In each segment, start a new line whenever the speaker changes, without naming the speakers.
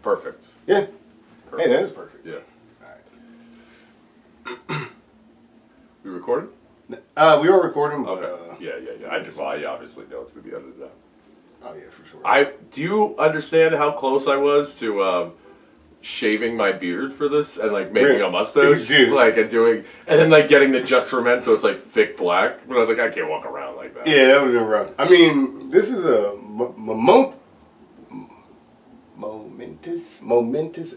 Perfect.
Yeah. Hey, that is perfect.
Yeah.
All right.
We recorded?
We are recording, but...
Okay. Yeah. I obviously know it's going to be edited out.
Oh, yeah, for sure.
Do you understand how close I was to shaving my beard for this and like making a mustache?
Dude.
And then like getting the just for men so it's like thick black. But I was like, I can't walk around like that.
Yeah, that would have been rough. I mean, this is a momentous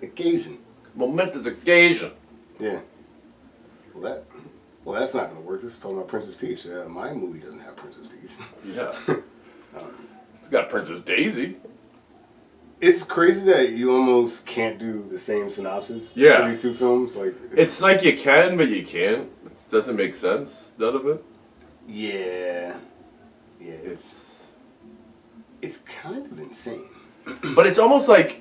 occasion.
Momentous occasion.
Yeah. Well, that's not going to work. This is talking about Princess Peach. My movie doesn't have Princess Peach.
Yeah. It's got Princess Daisy.
It's crazy that you almost can't do the same synopsis for these two films.
It's like you can, but you can't. It doesn't make sense, none of it.
Yeah. Yeah, it's kind of insane.
But it's almost like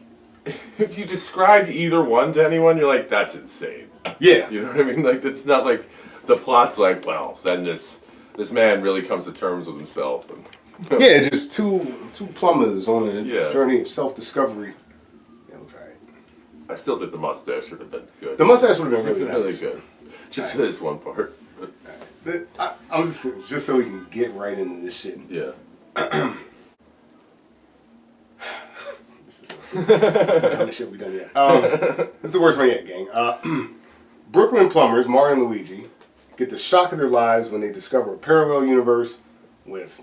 if you described either one to anyone, you're like, that's insane.
Yeah.
You know what I mean? Like, it's not like the plot's like, well, then this man really comes to terms with himself. And
yeah, just two plumbers on a journey of self-discovery. Yeah, it looks alright.
I still think the mustache would have been good.
The mustache would have been really
really
nice.
good. Just for this one part.
I'm just so we can get right into this shit.
Yeah.
This is the dumbest shit we've done yet. This is the worst one yet, gang. Brooklyn plumbers, Mario and Luigi, get the shock of their lives when they discover a parallel universe with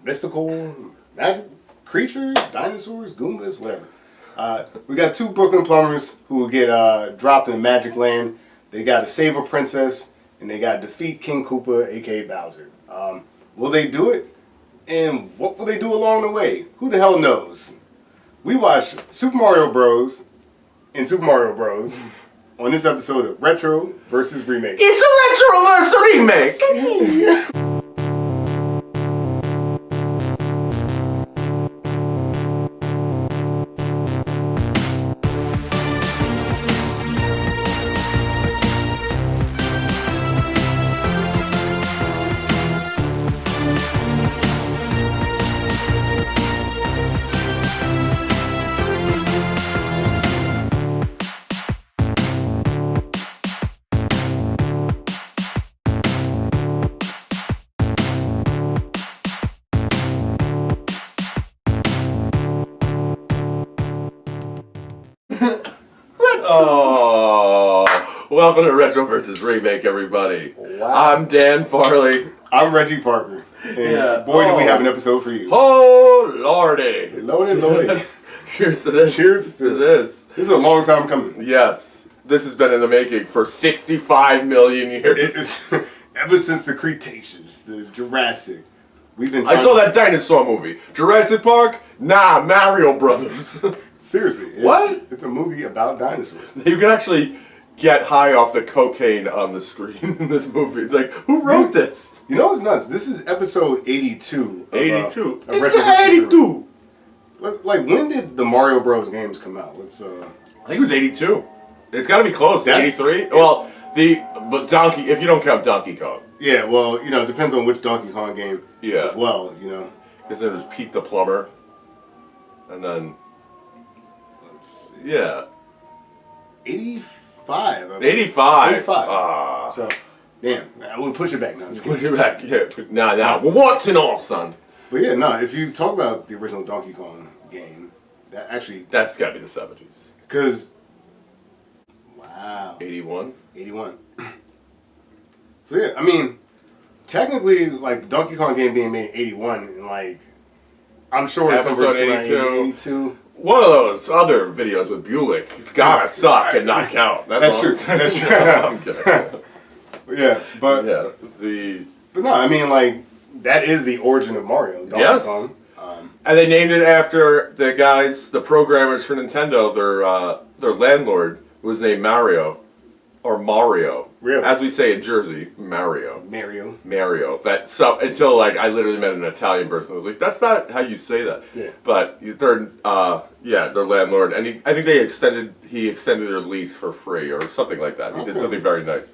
mystical, magic creatures, dinosaurs, Goombas, whatever. We got two Brooklyn plumbers who will get dropped in magic land. They got to save a princess, and they got to defeat King Koopa, aka Bowser. Will they do it? And what will they do along the way? Who the hell knows? We watched Super Mario Bros. And Super Mario Bros. On this episode of Retro versus Remake.
It's a Retro versus Remake! Oh, welcome to Retro versus Remake, everybody.
Wow.
I'm Dan Farley.
I'm Reggie Parker. And boy, do we have an episode for you.
Oh, lordy.
Loaded.
Cheers to this.
Cheers to
this.
This is a long time coming.
Yes. This has been in the making for 65 million years.
It's ever since the Cretaceous, the Jurassic.
I saw that dinosaur movie. Jurassic Park? Nah, Mario Brothers.
Seriously.
What?
It's a movie about dinosaurs.
You can actually get high off the cocaine on the screen in this movie. It's like, who wrote this?
You know what's nuts? This is episode 82.
82.
It's
82.
Like, when did the Mario Bros. Games come out?
I think it was 82. It's got to be close. 83. Well, but Donkey, if you don't count Donkey Kong.
Yeah, well, it depends on which Donkey Kong game.
Yeah.
As well,
Because there's Pete the Plumber, and then.
Let's see.
Yeah.
85.
85.
85. So, damn, I would push it back now.
Push it back. Yeah. Nah. What's in all, son?
But yeah, if you talk about the original Donkey Kong game,
that's got to be the 70s.
Because. Wow.
81?
81. So yeah, technically, the Donkey Kong game being made in 81, and I'm sure it's
episode
82.
One of those other videos with Bulick, it's gotta suck and not count.
That's true. That's true.
I'm kidding.
Yeah, but But no, that is the origin of Mario. Donkey Kong.
And they named it after the programmers for Nintendo. Their landlord was named Mario. Or Mario.
Really?
As we say in Jersey, Mario.
Mario.
Until I literally met an Italian person who was like, that's not how you say that.
Yeah.
But their landlord, and I think he extended their lease for free or something like that. He did something very nice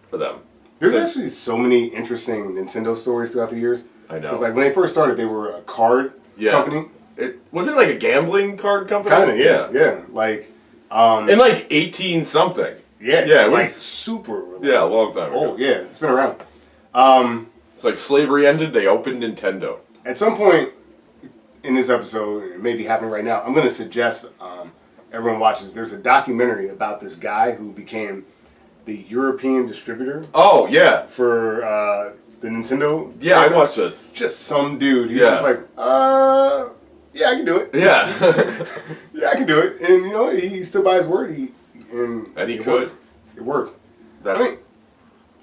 for them.
There's actually so many interesting Nintendo stories throughout the years.
I know.
Because when they first started, they were a card company.
It wasn't like a gambling card company.
Kind of, yeah. Like,
in like 18 something.
yeah,
Yeah, it
like
was
super.
yeah, a long time ago.
Oh yeah, it's been around.
It's like slavery ended. They opened Nintendo.
At some point in this episode, it may be happening right now. I'm going to suggest everyone watches. There's a documentary about this guy who became the European distributor.
Oh yeah,
For the Nintendo.
yeah. I watched this.
Just some dude. He's just like, yeah, I can do it.
Yeah,
Yeah, I can do it. And you know, he stood by his word. He
could.
Worked. It worked.
That's,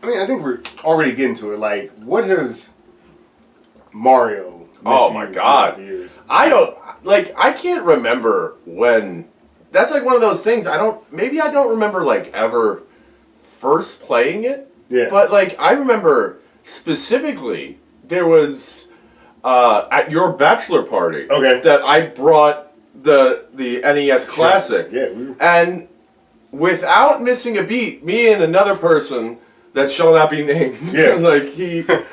I mean, I think we're already getting to it. Like, what has Mario meant
oh
to
my
you
god.
throughout the years?
I can't remember when. That's like one of those things. Maybe I don't remember like ever first playing it.
Yeah.
But like I remember specifically there was at your bachelor party.
Okay.
That I brought the NES Classic.
Yeah.
And without missing a beat, me and another person that shall not be named.
Yeah.
Like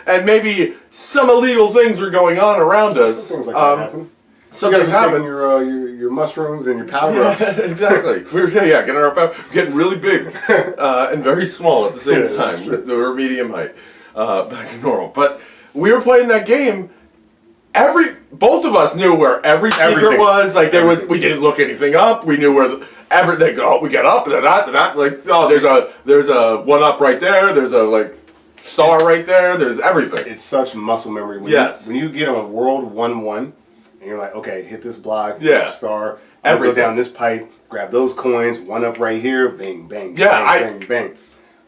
and maybe some illegal things were going on around us.
Some things like that happen.
Something
You guys are taking
happened.
your mushrooms and your power ups.
Yeah, exactly. We were getting really big and very small at the same
Yeah, that's
time.
true.
They were medium height, back to normal. But we were playing that game. Both of us knew where every secret
Everything.
was. Like we didn't look anything up. We knew where everything. Oh, we get up, that. Like there's a one up right there. There's a like star right there. There's everything.
It's such muscle memory. When you get on World 1-1 and you're like, okay, hit this block, hit this star, go down this pipe, grab those coins, one up right here, bang, bang, bang, bang.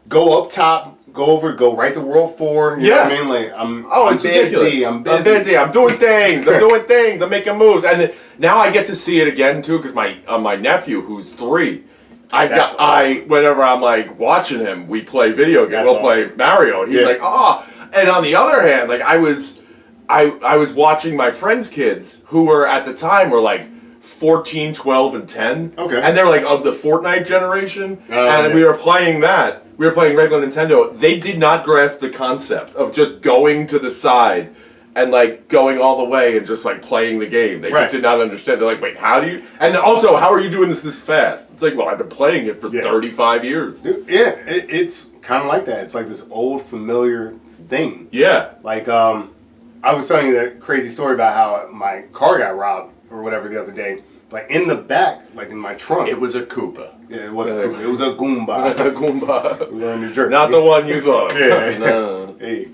Go up top, go over, go right to World 4. You know what I mean? Like, I'm
it's
busy,
ridiculous.
I'm busy.
I'm doing things. I'm making moves. And then, now I get to see it again too because my nephew who's 3, whenever I'm like watching him, we play video games. We'll play Mario, and he's like, oh. And on the other hand, like I was watching my friends' kids who were at the time were like 14, 12, and 10.
Okay.
And they're like of the Fortnite generation.
And
we were playing that. We were playing regular Nintendo. They did not grasp the concept of just going to the side and like going all the way and just like playing the game. They just did not understand. They're like, wait, how do you? And also, how are you doing this fast? It's like, well, I've been playing it for 35 years.
Dude, yeah, it's kind of like that. It's like this old familiar thing.
Yeah.
Like, I was telling you that crazy story about how my car got robbed or whatever the other day. Like in the back, like in my trunk.
It was a Koopa.
Yeah, it was a Koopa. It was a Goomba.
It was a Goomba.
We were in New Jersey.
Not the one you thought.
Yeah.
No.
Hey.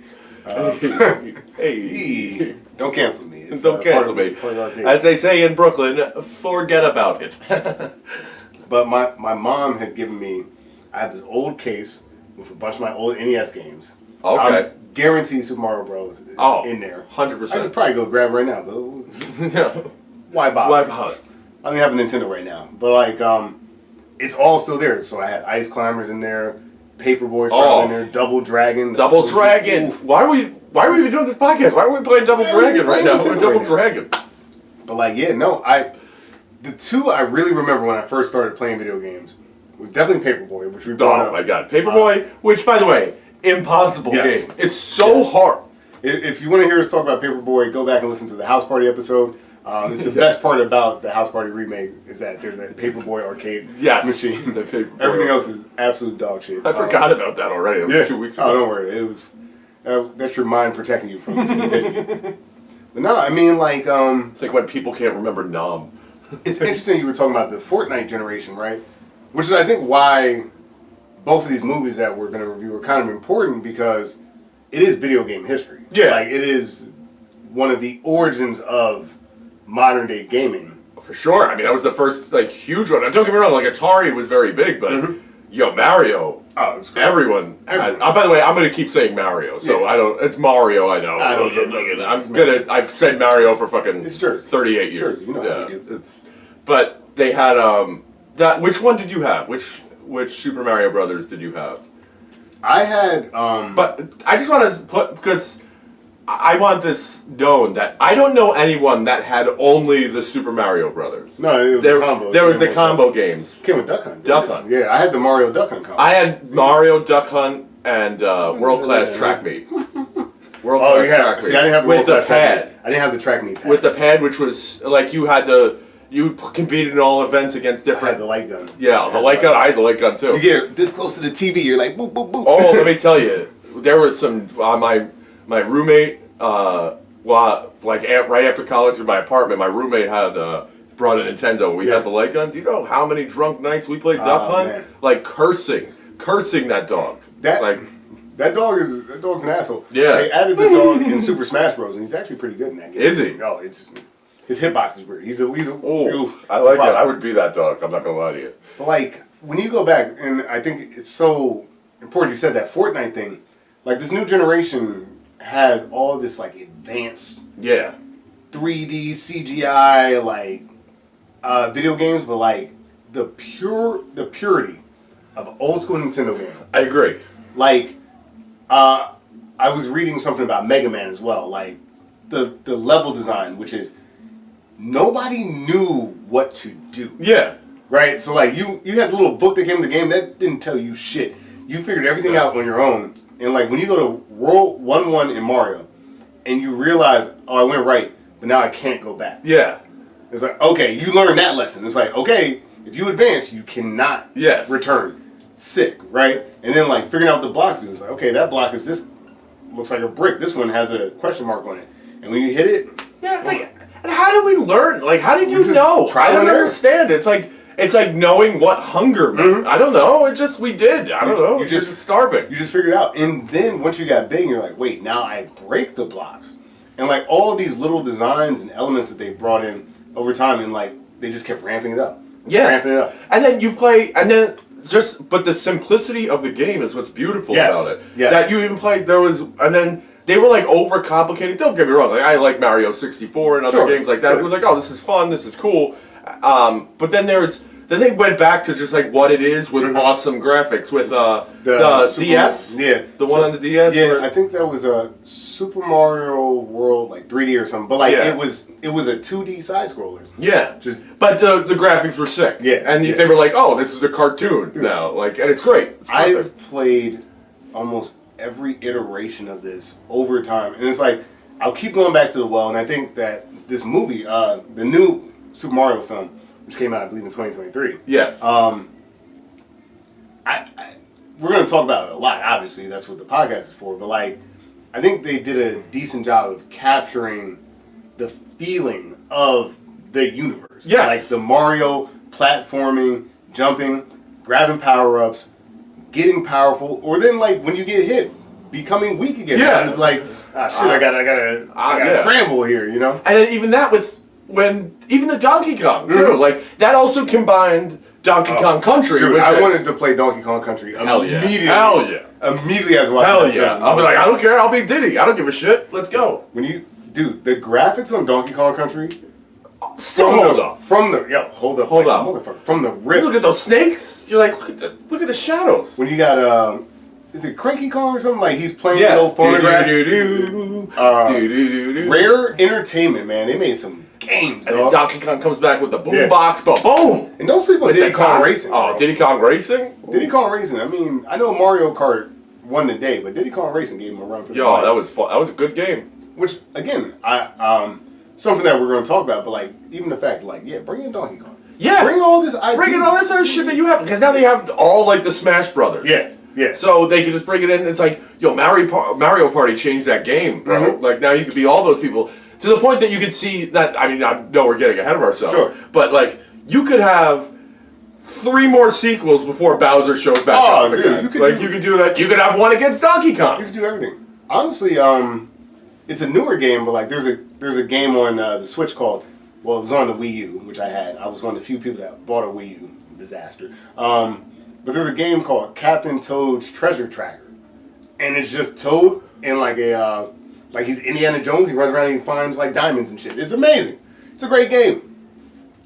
Hey.
Don't cancel me. It's,
Don't cancel me.
part of our game.
As they say in Brooklyn, forget about it.
But my mom had given me, I have this old case with a bunch of my old NES games.
Okay.
Guarantee Super Mario Bros. Is in there.
100%.
I could probably go grab it right now, but
Yeah.
why bother?
Why bother?
I don't even have a Nintendo right now, but like, it's all still there. So I had Ice Climbers in there, Paperboy's probably in there, Double Dragon.
Double Dragon.
Oof.
Why are we even doing this podcast? Why are we playing Double Dragon right now?
Nintendo
Double
right now.
Dragon.
But like, yeah, no, the two I really remember when I first started playing video games was definitely Paperboy, which we brought up.
Oh my god. Paperboy, which by the way, impossible
Yes.
game. It's so hard.
If you want to hear us talk about Paperboy, go back and listen to the House Party episode. It's the best part about the House Party remake is that there's a Paperboy arcade machine.
The Paperboy.
Everything else is absolute dog shit.
I forgot about that already. It was 2 weeks ago.
Oh, don't worry. It was that's your mind protecting you from stupidity. But no, I mean like
It's like when people can't remember Nom.
it's interesting you were talking about the Fortnite generation, right? Which is I think why both of these movies that we're going to review are kind of important because it is video game history.
Yeah.
Like it is one of the origins of modern day gaming.
For sure. I mean, that was the first like huge one. Don't get me wrong, like Atari was very big, but Mario.
Oh, it's great.
Everyone. By the way, I'm going to keep saying Mario, so I don't. It's Mario, I know.
I don't get
I'm good. I've said Mario for fucking
It's Jersey.
38 years.
Jersey, you know how we do.
But they had that. Which one did you have? Which Super Mario Brothers did you have?
I had
But I just want to put because I want this known that I don't know anyone that had only the Super Mario Brothers.
no, it was a combo.
There was the combo games.
Came with Duck Hunt.
Duck Hunt.
Yeah, I had the Mario Duck Hunt combo.
I had Mario Duck Hunt and World Class Track Meet. World
Oh,
class
yeah.
track meet.
See, I didn't have the
with
world
the
class track
pad.
meet. I didn't have the track meet pad.
With the pad, which was like you competed in all events against
I
different.
had the light gun.
Yeah, the light gun. I had the light gun too.
You get this close to the TV, you're like, boop, boop, boop.
Oh, let me tell you, there was some my roommate. Right after college in my apartment, my roommate had brought a Nintendo. We had the light gun. Do you know how many drunk nights we played Duck Hunt?
Man.
Like cursing that dog.
That dog's an asshole.
Yeah.
They added the dog in Super Smash Bros. And he's actually pretty good in that game.
Is he?
No, his hitbox is weird. He's a
I like it. I would be that dog. I'm not gonna lie to you.
But like when you go back, and I think it's so important you said that Fortnite thing. Like this new generation has all this like advanced 3D CGI like video games, but like the purity of old school Nintendo games.
I agree.
Like I was reading something about Mega Man as well. Like the level design, which is nobody knew what to do.
Yeah.
Right? So like you had the little book that came with the game that didn't tell you shit. You figured everything out on your own. And like when you go to World 1-1 in Mario and you realize, oh, I went right, but now I can't go back.
Yeah.
It's like, okay, you learned that lesson. It's like, okay, if you advance, you cannot return. Sick, right? And then like figuring out what the blocks do. It's like, okay, that block is this, looks like a brick. This one has a question mark on it. And when you hit it,
yeah, it's like, and how did we learn? Like, how did you know? I don't understand. It's like knowing what hunger meant. I don't know. We did. I don't know. You're just starving.
You just figured it out. And then once you got big, you're like, wait, now I break the blocks. And like all these little designs and elements that they brought in over time, and like they just kept ramping it up.
Yeah.
Ramping it up.
And then you play, but the simplicity of the game is what's beautiful about it.
Yeah.
That you even played, and then they were like overcomplicated. Don't get me wrong. Like I like Mario 64 and other games like that. It was like, oh, this is fun. This is cool. But then they went back to just like what it is with awesome graphics with the DS.
Yeah.
The one on the DS.
Yeah, I think that was a Super Mario World like 3D or something. But like it was a 2D side scroller.
Yeah. But the graphics were sick.
Yeah.
And they were like, oh, this is a cartoon now. Like, and it's great.
I've played almost every iteration of this over time, and it's like I'll keep going back to the well, and I think that this movie, the new Super Mario film, which came out I believe in 2023.
Yes.
We're going to talk about it a lot. Obviously, that's what the podcast is for. But like, I think they did a decent job of capturing the feeling of the universe.
Yes.
Like the Mario platforming, jumping, grabbing power-ups, getting powerful, or then like when you get hit, becoming weak again.
Yeah.
Like, I gotta scramble here, you know?
And then even that even the Donkey Kong too. Like that also combined Donkey Kong Country.
Dude, I wanted to play Donkey Kong Country immediately.
Hell yeah.
Immediately as watching
Hell yeah. I'll be like, I don't care, I'll be Diddy. I don't give a shit. Let's go.
Dude, the graphics on Donkey Kong Country
hold up.
From the rip.
Look at those snakes. You're like, look at the shadows.
When you got is it Cranky Kong or something? Like he's playing the old phonograph. Rare Entertainment, man. They made some games,
and then Donkey Kong comes back with the boom box, but boom!
And don't sleep on Diddy Kong Racing.
Oh, Diddy Kong Racing?
Diddy Kong Racing. I mean, I know Mario Kart won the day, but Diddy Kong Racing gave him a run for the money.
That was fun. That was a good game.
Which again, something that we're going to talk about, but like even the fact, like, bring in Donkey Kong.
Yeah,
bring all this IP.
Bring in all this other shit that you have, because now they have all like the Smash Brothers.
Yeah.
So they can just bring it in. It's like, Mario Party changed that game, bro.
Mm-hmm.
Like now you could be all those people to the point that you could see that. I mean, I know we're getting ahead of ourselves, but like you could have 3 more sequels before Bowser shows back up again. You could do that. You could have one against Donkey Kong.
You could do everything. Honestly, it's a newer game, but like there's a game on the Switch called. Well, it was on the Wii U, which I had. I was one of the few people that bought a Wii U. Disaster. But there's a game called Captain Toad's Treasure Tracker, and it's just Toad in like a like he's Indiana Jones. He runs around and he finds like diamonds and shit. It's amazing. It's a great game.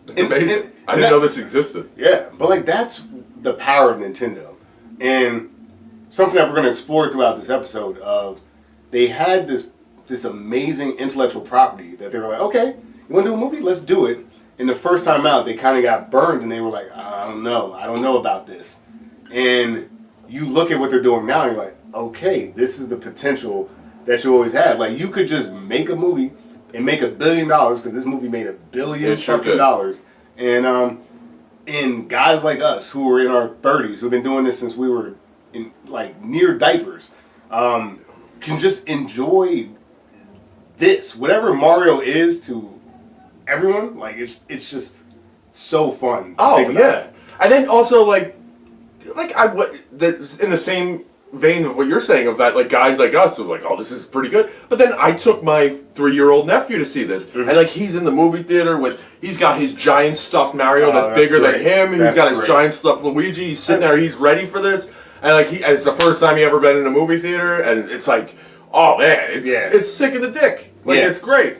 It's amazing. I didn't know this existed.
Yeah, but like that's the power of Nintendo, and something that we're going to explore throughout this episode. Of they had this amazing intellectual property that they were like, okay, you want to do a movie? Let's do it. And the first time out, they kind of got burned, and they were like, I don't know about this. And you look at what they're doing now, and you're like, okay, this is the potential that you always had. Like, you could just make a movie and make $1 billion, because this movie made $1 billion fucking dollars. And guys like us who are in our 30s, who've been doing this since we were in like near diapers, can just enjoy this. Whatever Mario is to everyone, like it's just so fun.
Oh yeah, and then also like in the same vein of what you're saying of that, like guys like us who are like, oh, this is pretty good. But then I took my 3-year-old nephew to see this, and like he's in the movie theater he's got his giant stuffed Mario that's bigger than him. He's got his giant stuffed Luigi. He's sitting there. He's ready for this, and like and it's the first time he ever been in a movie theater, and it's like, oh man, it's sick in the dick. Like it's great.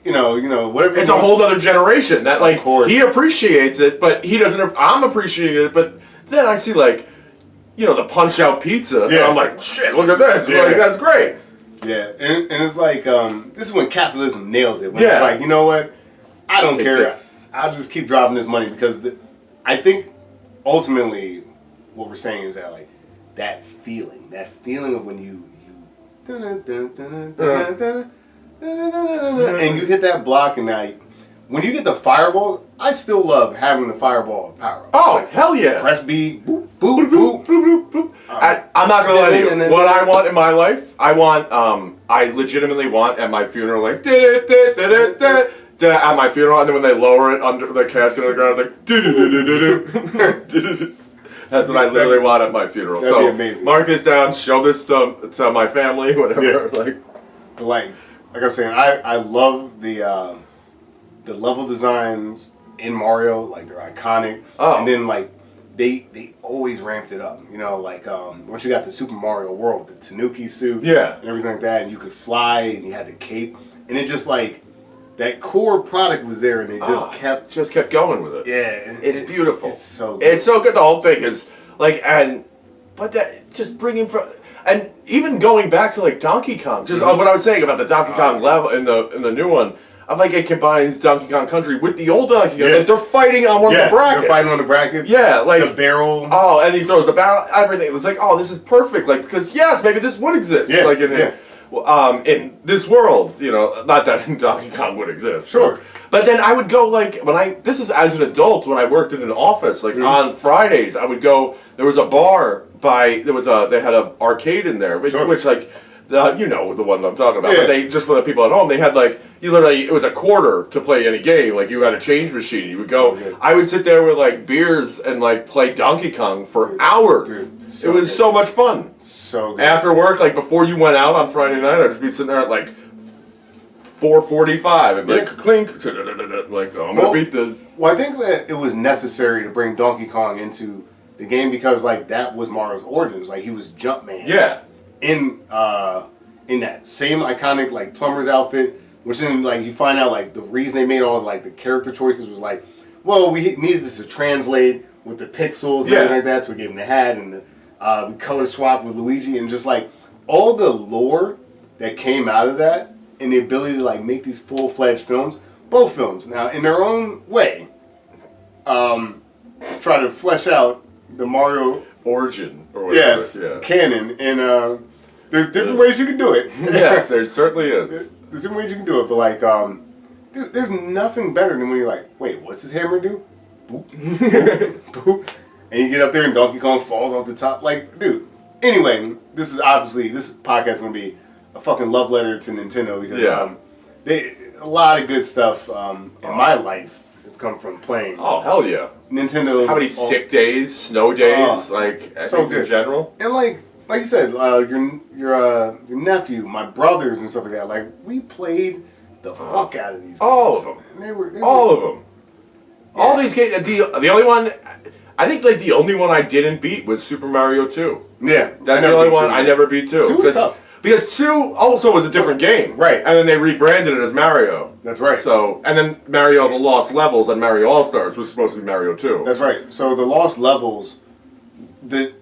You know, whatever.
It's a whole other generation that like he appreciates it, but he doesn't. I'm appreciating it, but then I see like, you know, the Punch Out Pizza, and I'm like, shit, look at this. Like, that's great.
Yeah, and it's like, this is when capitalism nails it. When it's like, you know what? I don't care. This. I'll just keep dropping this money because I think ultimately what we're saying is that like that feeling of when you and you hit that block, and now when you get the fireballs, I still love having the fireball power.
Oh, like, hell yeah.
Press B, boop, boop, boop, boop, boop.
I'm not gonna lie to you. What I want in my life, I legitimately want at my funeral, like, at my funeral, and then when they lower it under the casket on the ground, it's like, that's what I literally want at my funeral.
That'd be amazing.
Mark this down, show this to my family, whatever.
Like I'm saying, I love the level designs in Mario, like they're iconic. And then like they always ramped it up. You know, like once you got the Super Mario World, the Tanuki suit, and everything like that, and you could fly, and you had the cape, and it just like that core product was there, and they just kept
going with it.
Yeah,
it's beautiful.
It's so good.
It's so good. The whole thing is like, but that just bringing from. And even going back to like Donkey Kong, just what I was saying about the Donkey Kong level in the new one, I like it combines Donkey Kong Country with the old Donkey Kong. Like they're fighting on one of the brackets.
They're fighting on the brackets.
Yeah, like
the barrel.
Oh, and he throws the barrel. Everything. It's like, oh, this is perfect. Like because yes, maybe this would exist.
Yeah,
like in this world, you know, not that Donkey Kong would exist.
Sure.
But then I would go like this is as an adult when I worked in an office. Like on Fridays, I would go. There was a bar. They had an arcade in there, which like, you know the one I'm talking about. But they just for the people at home, they had like it was a quarter to play any game. Like you had a change machine. You would go. I would sit there with like beers and like play Donkey Kong for hours. It was so much fun.
So good.
After work, like before you went out on Friday night, I'd just be sitting there at like 4:45 and be like clink, like I'm gonna beat this.
Well, I think that it was necessary to bring Donkey Kong into the game because like that was Mario's origins. Like he was Jumpman.
Yeah.
In that same iconic like plumber's outfit, which then like you find out like the reason they made all like the character choices was like, well, we needed this to translate with the pixels and everything like that, so we gave him the hat and we color swapped with Luigi, and just like all the lore that came out of that and the ability to like make these full-fledged films, both films now in their own way, try to flesh out the Mario
origin or whatever.
Canon, and there's different ways you can do it.
Yes, there certainly is.
There's different ways you can do it, but like there's nothing better than when you're like, wait, what's his hammer do? Boop, boop, boop, and you get up there and Donkey Kong falls off the top. Like, dude. Anyway, this podcast is gonna be a fucking love letter to Nintendo because a lot of good stuff in my life has come from playing.
Oh hell yeah!
Nintendo.
How many sick days, snow days, like
so
in general?
And like you said, your nephew, my brothers and stuff like that. Like we played the fuck out of these games.
All of them.
And they were
all of them. Yeah. All these games. The only one. I think like the only one I didn't beat was Super Mario 2.
Yeah,
that's the only one I never beat 2.
2 was tough.
Because 2 also was a different game.
Right.
And then they rebranded it as Mario.
That's right.
So, and then Mario the Lost Levels and Mario All-Stars was supposed to be Mario 2.
That's right. So the Lost Levels, in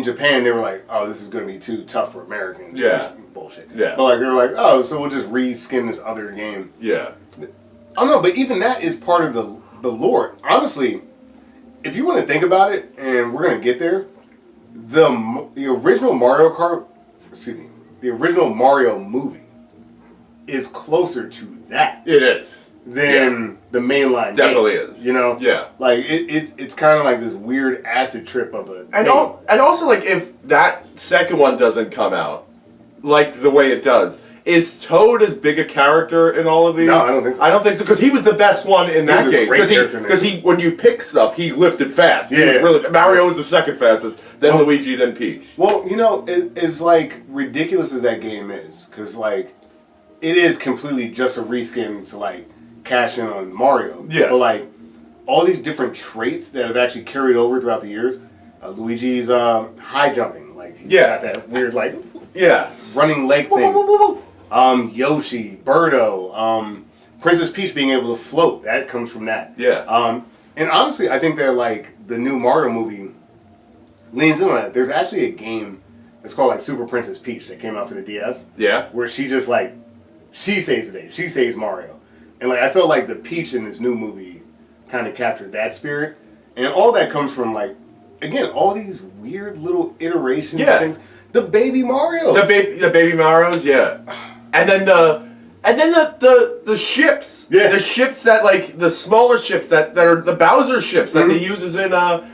Japan, they were like, oh, this is going to be too tough for Americans.
Yeah.
Bullshit.
Yeah.
But like, they were like, oh, so we'll just reskin this other game.
Yeah.
Oh, no, but even that is part of the lore. Honestly, if you want to think about it, and we're going to get there, the original Mario Kart, the the original Mario movie is closer to that.
It is.
Than the mainline
Definitely
games,
is.
you know?
Yeah.
Like, it's kind of like this weird acid trip of a
and also, like, if that second one doesn't come out, like, the way it does, is Toad as big a character in all of these?
No, I don't think so.
I don't think so, because he was the best one in that game. Because he, when you pick stuff, he lifted fast.
Yeah.
He was really, Mario was the second fastest, then Luigi, then Peach.
Well, you know, it's like, ridiculous as that game is, because, like, it is completely just a reskin to, like, cash in on Mario.
Yes.
But, like, all these different traits that have actually carried over throughout the years. Luigi's high jumping. Like, he's got that weird, like, running leg thing. Yoshi, Birdo, Princess Peach being able to float. That comes from that.
Yeah.
And honestly, I think that, like, the new Mario movie leans in on that. There's actually a game that's called, like, Super Princess Peach that came out for the DS.
Yeah.
Where she just, like, she saves the day. She saves Mario. And, like, I felt like the Peach in this new movie kind of captured that spirit. And all that comes from, like, again, all these weird little iterations of things. The baby Mario.
The baby Marios, yeah. And then the ships.
Yeah.
The ships that, like, the smaller ships that are the Bowser ships that he uses in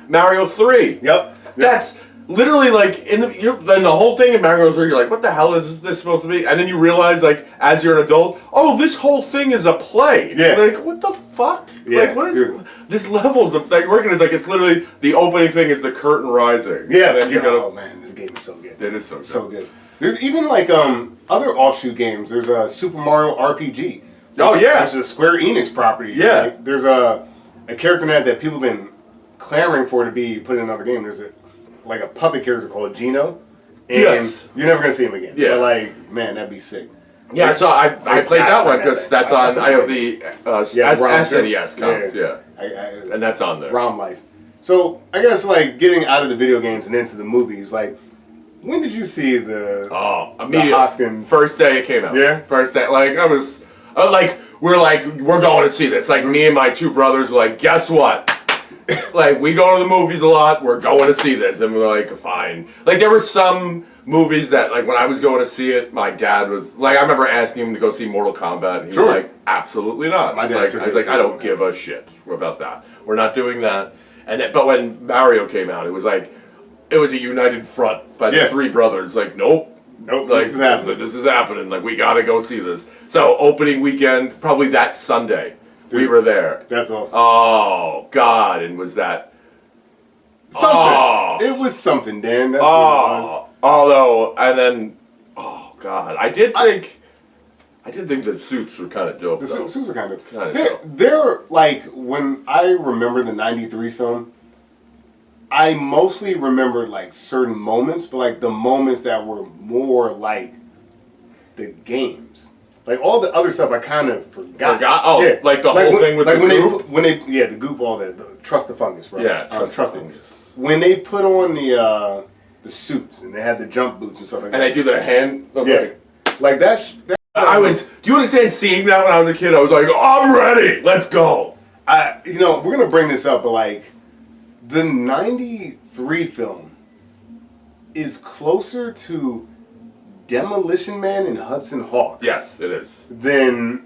Mario 3.
Yep.
That's literally, like, then the whole thing in Mario 3, you're like, what the hell is this supposed to be? And then you realize, like, as you're an adult, oh, this whole thing is a play.
Yeah.
You're like, what the fuck?
Yeah.
Like, what is this levels of, like, working? It's like, it's literally, the opening thing is the curtain rising.
Yeah.
And then
Oh, man, this game is so good.
It is so good.
So good. There's even, like, other offshoot games. There's a Super Mario RPG. Which is a Square Enix property.
Yeah.
Like, there's a character in that people have been clamoring for to be put in another game. There's a puppet character called Gino. And you're never going to see him again.
Yeah.
But, like, man, that'd be sick.
Yeah, so I played that one because that's on. I have the SNES comes, and that's on there.
ROM Life. So I guess, like, getting out of the video games and into the movies, like, when did you see the
immediately
Hoskins?
First day it came out.
Yeah.
First day, like I was we're going to see this. Like me and my two brothers were like, guess what? Like we go to the movies a lot. We're going to see this, and we're like, fine. Like there were some movies that, like, when I was going to see it, my dad was like, I remember asking him to go see Mortal Kombat, and he was like, absolutely not.
My dad
I was like, I don't give a shit about that. We're not doing that. And but when Mario came out, it was like, it was a united front by the three brothers. Like, nope.
Like,
this is happening. Like, we gotta go see this. So opening weekend, probably that Sunday, we were there.
That's awesome.
Oh God! And was that
something?
Oh.
It was something, Dan. That's what it was.
Although, and then, oh God, I did think the suits were kind of dope.
The suits were kind of
dope.
They're like, when I remember the '93 film, I mostly remembered like certain moments, but like the moments that were more like the games. Like all the other stuff I kind of forgot.
Oh, yeah. Like the whole thing with the goop?
The goop, all that, trust the fungus, bro.
Yeah,
trust it. When they put on the suits and they had the jump boots and stuff like that.
And they do the hand.
Like that.
Do you understand seeing that when I was a kid? I was like, oh, I'm ready. Let's go.
We're gonna bring this up, but like the '93 film is closer to Demolition Man and Hudson Hawk.
Yes, it is.
Than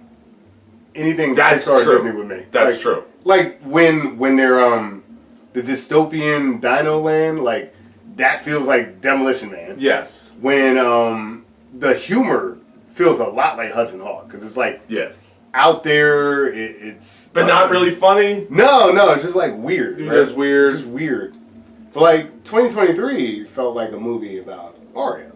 anything
That's
Pixar or
true.
Disney would make.
That's true.
Like when they're the dystopian Dino Land, like that feels like Demolition Man.
Yes.
When the humor feels a lot like Hudson Hawk because it's like out there. It's
but not really funny.
No, it's just like weird.
Just weird.
Just weird. But like 2023 felt like a movie about Mario.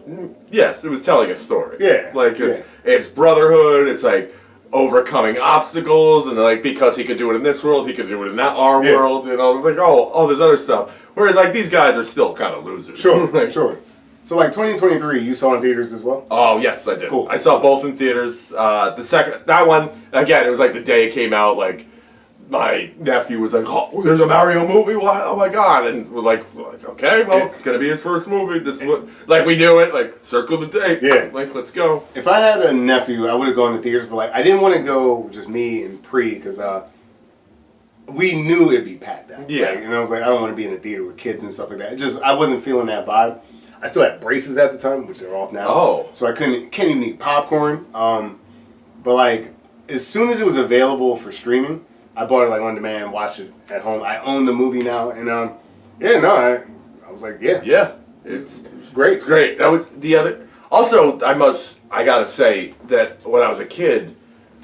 Yes, it was telling a story.
Yeah.
Like it's brotherhood. It's like overcoming obstacles, and like because he could do it in this world, he could do it in that world. You know, it's like all this other stuff. Whereas like these guys are still kind of losers.
Sure, sure. So like 2023, you saw in theaters as well?
Oh yes, I did.
Cool.
I saw both in theaters. That one again, it was like the day it came out. Like my nephew was like, "Oh, there's a Mario movie! What? Oh my God!" And we're like, "Okay, well, it's gonna be his first movie. This is what like we do it. Like circle the date.
Yeah,
like let's go."
If I had a nephew, I would have gone to theaters, but like I didn't want to go just me and Pre because we knew it'd be packed out.
Yeah,
and I was like, I don't want to be in a theater with kids and stuff like that. I wasn't feeling that vibe. I still had braces at the time, which they're off now.
Oh.
So I can't even eat popcorn. But like, as soon as it was available for streaming, I bought it like on demand, watched it at home. I own the movie now, and I was like,
Yeah. It's
great.
It's great. That was the other. Also, I gotta say that when I was a kid,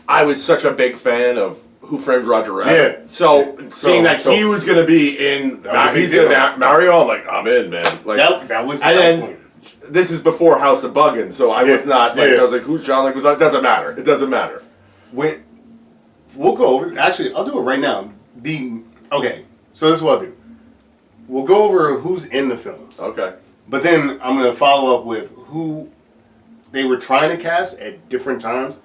I was such a big fan of Who Framed Roger Rabbit.
Yeah.
So seeing that he was gonna be in, he's gonna Mario. I'm like, I'm in, man. Like
that was.
And then this is before House of Buggin', so I was not like I was like, who's John Leguizamo? It doesn't matter. It doesn't matter.
We'll go over. Actually, I'll do it right now. Okay. So this is what I'll do. We'll go over who's in the films.
Okay.
But then I'm going to follow up with who they were trying to cast at different times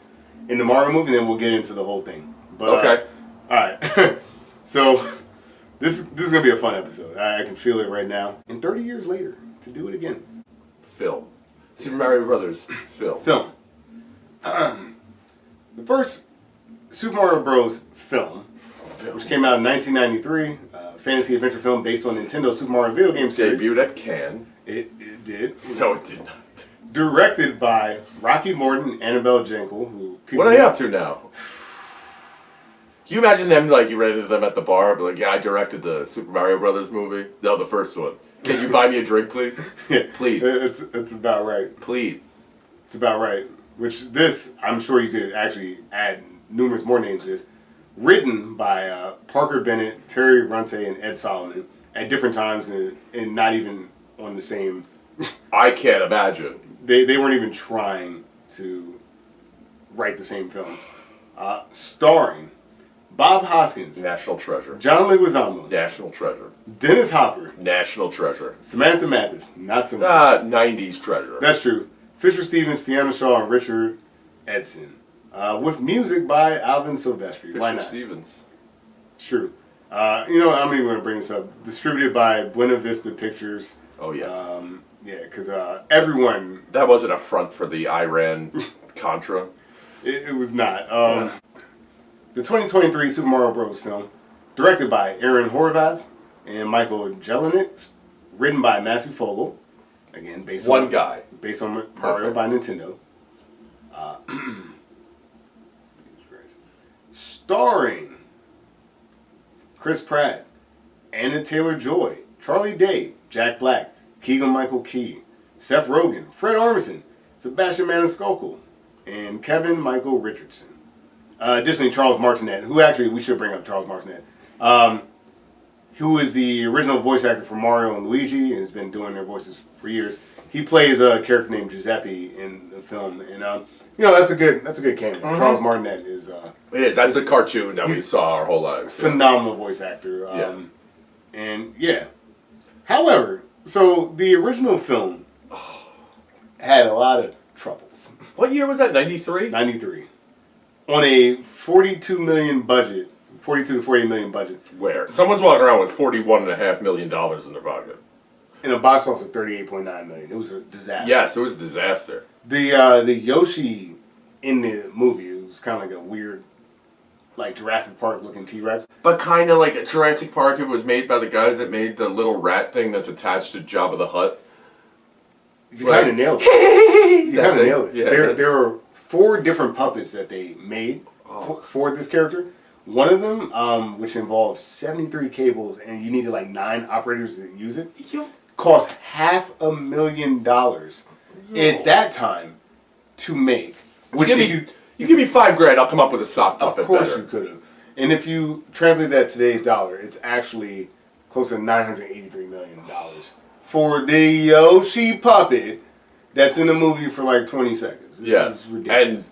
in the Mario movie, and then we'll get into the whole thing. But,
okay.
All right. So this is going to be a fun episode. I can feel it right now. And 30 years later, to do it again.
Film. Super Mario Brothers film.
The first Super Mario Bros. Film, which came out in 1993, fantasy adventure film based on Nintendo Super Mario video game series.
Debuted at Cannes.
It did.
No, it did not.
Directed by Rocky Morton and Annabelle Jankel, who
what are they up to now? Can you imagine them, like, you ran into them at the bar, but like, yeah, I directed the Super Mario Brothers movie. No, the first one. Can you buy me a drink, please?
Yeah,
please.
It's about right.
Please.
It's about right. Which this, I'm sure you could actually add numerous more names to this. Written by Parker Bennett, Terry Runte, and Ed Solomon at different times and not even on the same...
I can't imagine.
They weren't even trying to write the same films. Starring Bob Hoskins.
National treasure.
John Leguizamo.
National treasure.
Dennis Hopper.
National treasure.
Samantha Mathis. Not so much.
90s treasure.
That's true. Fisher Stevens, Fiona Shaw, and Richard Edson. With music by Alvin Silvestri. Why not?
Stevens.
It's true. I'm even going to bring this up. Distributed by Buena Vista Pictures.
Oh, yes.
Because everyone...
That wasn't a front for the Iran-Contra.
It was not. The 2023 Super Mario Bros. Film, directed by Aaron Horvath and Michael Jelenic, written by Matthew Fogel, again based on Mario by Nintendo. Starring Chris Pratt, Anna Taylor-Joy, Charlie Day, Jack Black, Keegan-Michael Key, Seth Rogen, Fred Armisen, Sebastian Maniscalco, and Kevin Michael Richardson. Additionally, Charles Martinet, who actually, we should bring up Charles Martinet, who is the original voice actor for Mario and Luigi and has been doing their voices for years. He plays a character named Giuseppe in the film, and that's a good cameo. Mm-hmm. Charles Martinet is.
It is. That's the cartoon that we saw our whole lives.
Phenomenal voice actor. And yeah. However, so the original film had a lot of troubles.
What year was that? 93?
93. On a $42 million budget, $42 to $48 million budget.
Where? Someone's walking around with $41.5 million in their pocket.
In a box office of $38.9 million. It was a disaster.
Yes, it was a disaster.
The Yoshi in the movie, it was kind of like a weird, like Jurassic Park looking T-Rex.
But kind of like Jurassic Park, it was made by the guys that made the little rat thing that's attached to Jabba the Hutt.
You kind of nailed it. You kind of nailed it.
Yeah,
there were 4 different puppets that they made for this character. One of them, which involved 73 cables, and you needed like 9 operators to use it, cost $500,000 at that time to make. Which you
give me $5,000, I'll come up with a sock puppet.
Of course
better.
you could have. And if you translate that to today's dollar, it's actually close to $983 million for the Yoshi puppet that's in the movie for like 20 seconds.
Yes, and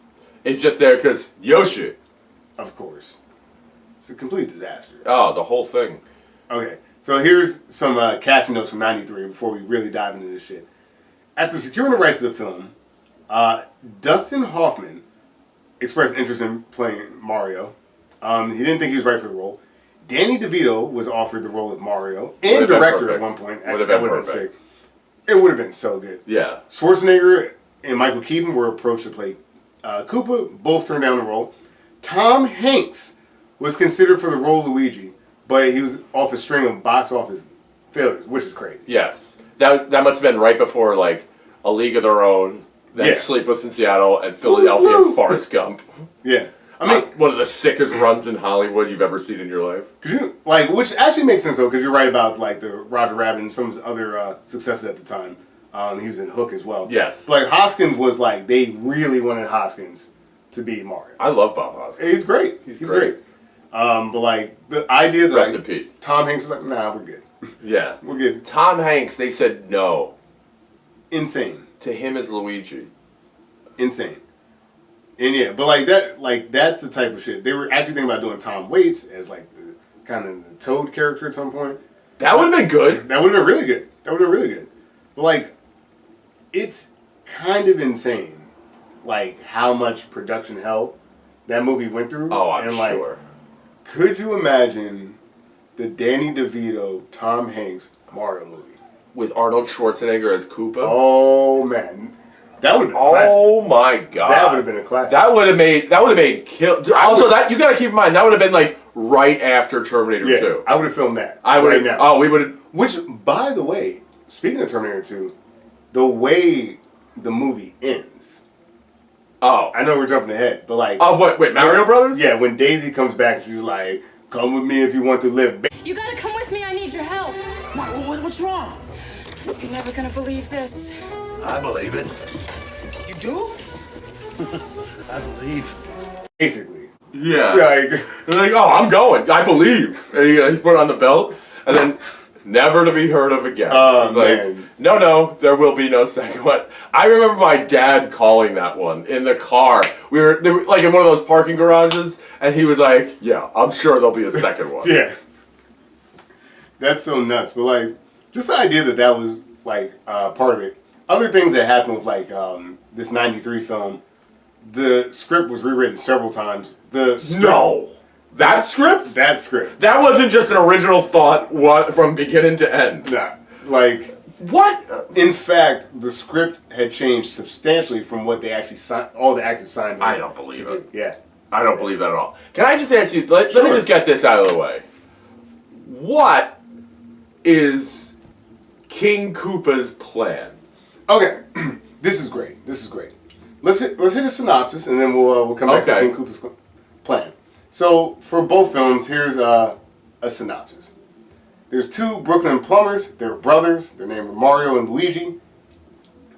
it's just there because Yoshi.
Of course. It's a complete disaster.
Oh, the whole thing.
Okay, so here's some casting notes from 93 before we really dive into this shit. After securing the rights to the film, Dustin Hoffman expressed interest in playing Mario. He didn't think he was right for the role. Danny DeVito was offered the role of Mario and director at one point. Actually, that would have been sick. It would have been so good.
Yeah.
Schwarzenegger and Michael Keaton were approached to play Koopa. Both turned down the role. Tom Hanks was considered for the role of Luigi, but he was off a string of box office failures, which is crazy.
Yes. That must have been right before, like, A League of Their Own, then Sleepless in Seattle, and Philadelphia and Forrest Gump.
Yeah. I mean,
one of the sickest runs in Hollywood you've ever seen in your life.
Cause you, like, which actually makes sense, though, because you're right about, like, the Roger Rabbit and some of his other successes at the time. He was in Hook as well.
Yes.
But, like, Hoskins was, like, they really wanted Hoskins to be Mario.
I love Bob Hoskins.
He's great. He's great. But, like, the idea that,
Rest
like,
in peace.
Tom Hanks was like, nah, we're good.
Yeah.
We're good.
Tom Hanks, they said no.
Insane.
To him as Luigi.
Insane. And yeah, but like that's the type of shit. They were actually thinking about doing Tom Waits as like the kind of the Toad character at some point.
That would have been good.
That would have been really good. That would have been really good. But like, it's kind of insane, like how much production hell that movie went through.
Oh, I'm
and,
sure.
Could you imagine the Danny DeVito, Tom Hanks Mario movie
with Arnold Schwarzenegger as Koopa?
Oh man. That would have been a classic.
Oh my god.
That would have been a classic.
That would have made kill. Also, that you gotta keep in mind, that would have been like right after Terminator 2.
I would have filmed that.
Right now. Oh, we would have.
Which, by the way, speaking of Terminator 2, the way the movie ends.
Oh.
I know we're jumping ahead, but like.
Oh, wait, Mario Brothers?
Yeah, when Daisy comes back and she's like, come with me if you want to live.
You gotta come with me, I need your help.
What's wrong?
You're never gonna believe this.
I believe it. You do? I believe.
Basically.
Yeah.
Like,
oh, I'm going. I believe. And he's put on the belt, and then never to be heard of again.
Man.
No, there will be no second one. I remember my dad calling that one in the car. They were like in one of those parking garages, and he was like, yeah, I'm sure there'll be a second one.
Yeah. That's so nuts. But like, just the idea that was like part of it. Other things that happened with like this '93 film, the script was rewritten several times. That script? That script.
That wasn't just an original thought from beginning to end.
Nah, like
what?
In fact, the script had changed substantially from what they actually signed. All the actors signed.
I don't believe it.
Yeah,
I don't believe that at all. Can I just ask you? Let me just get this out of the way. What is King Koopa's plan?
Okay, this is great. Let's hit a synopsis, and then we'll come back to King Koopa's plan. So for both films, here's a synopsis. There's two Brooklyn plumbers. They're brothers. Their names are Mario and Luigi.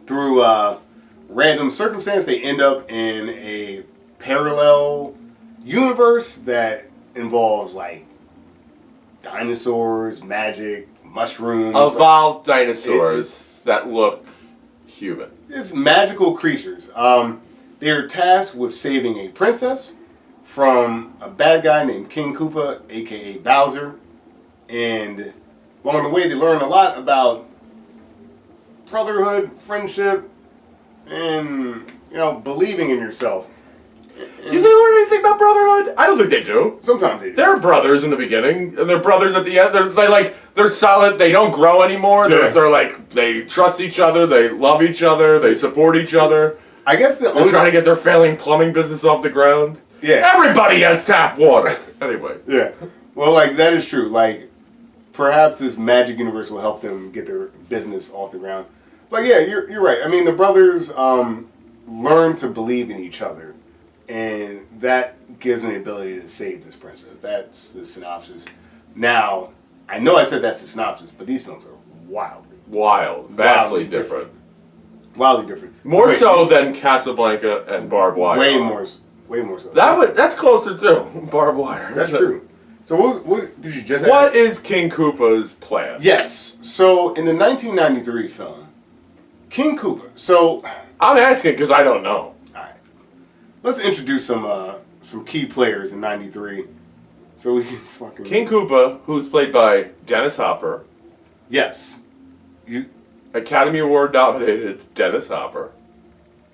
Through random circumstance, they end up in a parallel universe that involves like dinosaurs, magic, mushrooms.
Evolved dinosaurs that look human.
It's magical creatures. They're tasked with saving a princess from a bad guy named King Koopa, aka Bowser. And along the way, they learn a lot about brotherhood, friendship, and believing in yourself.
Do they learn anything about brotherhood? I don't think they do.
Sometimes they do.
They're brothers in the beginning, and they're brothers at the end. They're solid. They don't grow anymore. They're like, they trust each other. They love each other. They support each other.
I guess
they're trying to get their failing plumbing business off the ground.
Yeah.
Everybody has tap water. Anyway.
Yeah. Well, like, that is true. Like, perhaps this magic universe will help them get their business off the ground. But yeah, you're right. I mean, the brothers learn to believe in each other. And that gives them the ability to save this princess. That's the synopsis. Now, I know I said that's the synopsis, but these films are
vastly different.
Wildly different.
More so than Casablanca and Barbed Wire.
Way more so.
That's closer too. Barbed Wire.
That's true. So what did you just ask?
What is King Koopa's plan?
Yes. So in the 1993 film, King Koopa. So
I'm asking because I don't know.
Let's introduce some key players in '93, so we can fucking.
King Koopa, who's played by Dennis Hopper.
Yes.
Academy Award nominated Dennis Hopper.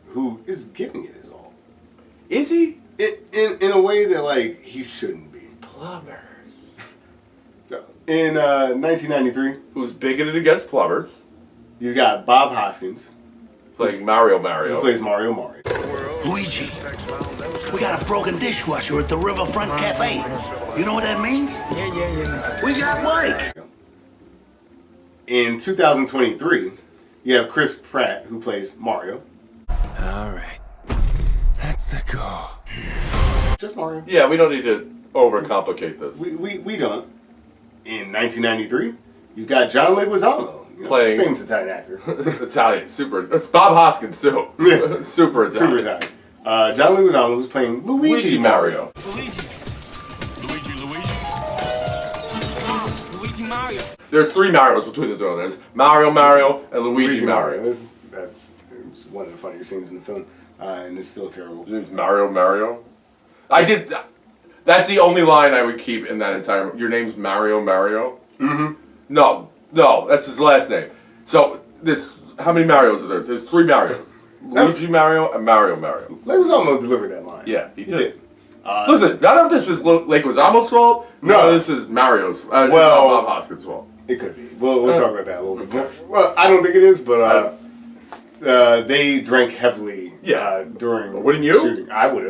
Who is giving it his all.
Is he?
In a way that like he shouldn't be.
Plumbers.
So in 1993,
who's bigoted against plumbers?
You got Bob Hoskins.
Playing Mario.
Who plays Mario.
Luigi, we got a broken dishwasher at the Riverfront Cafe. You know what that means? Yeah. We got Mike.
In 2023, you have Chris Pratt, who plays Mario.
All right. Let's go.
Just Mario.
Yeah, we don't need to overcomplicate this.
We don't. In 1993, you've got John Leguizamo,
Playing-
famous Italian actor.
Italian, super. It's Bob Hoskins too.
Yeah.
Super Italian.
Super Italian. John Leguizamo, who's playing Luigi Mario.
Luigi Mario.
There's 3 Marios between the two of them. There's Mario, and Luigi Mario.
It's one of the funnier scenes in the film, and it's still terrible.
His name's Mario. That's the only line I would keep in that entire. Your name's Mario.
Mm-hmm.
No, that's his last name. So how many Marios are there? There's 3 Marios. Luigi Mario and Mario.
Leguizamo delivered that line.
Yeah, he did. Listen, none of this is Leguizamo's fault.
No,
this is Mario's.
Well,
Bob Hoskins' fault.
It could be. We'll talk about that a little bit more. Well, I don't think it is, but they drank heavily during
Wouldn't you?
shooting. I would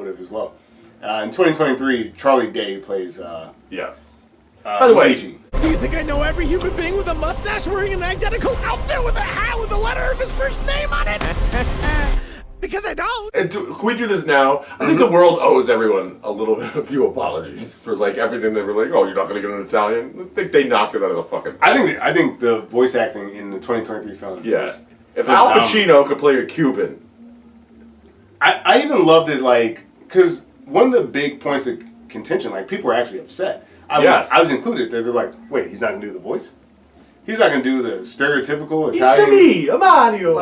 have as well. In 2023, Charlie Day plays
Yes. By the way,
Luigi.
Do you think I know every human being with a mustache wearing an identical outfit with a hat with the letter of his first name on it? Because I don't.
and can we do this now? I think the world owes everyone a few apologies for everything they were like. Oh, you're not going to get an Italian. I think they knocked it out of the fucking.
I think the voice acting in the 2023 film.
Yeah.
Was
If Al
phenomenal.
Pacino could play a Cuban.
I even loved it, because one of the big points of contention, people were actually upset. I was included. They're like, wait, he's not gonna do the voice. He's not gonna do the stereotypical Italian.
It's me, a Mario.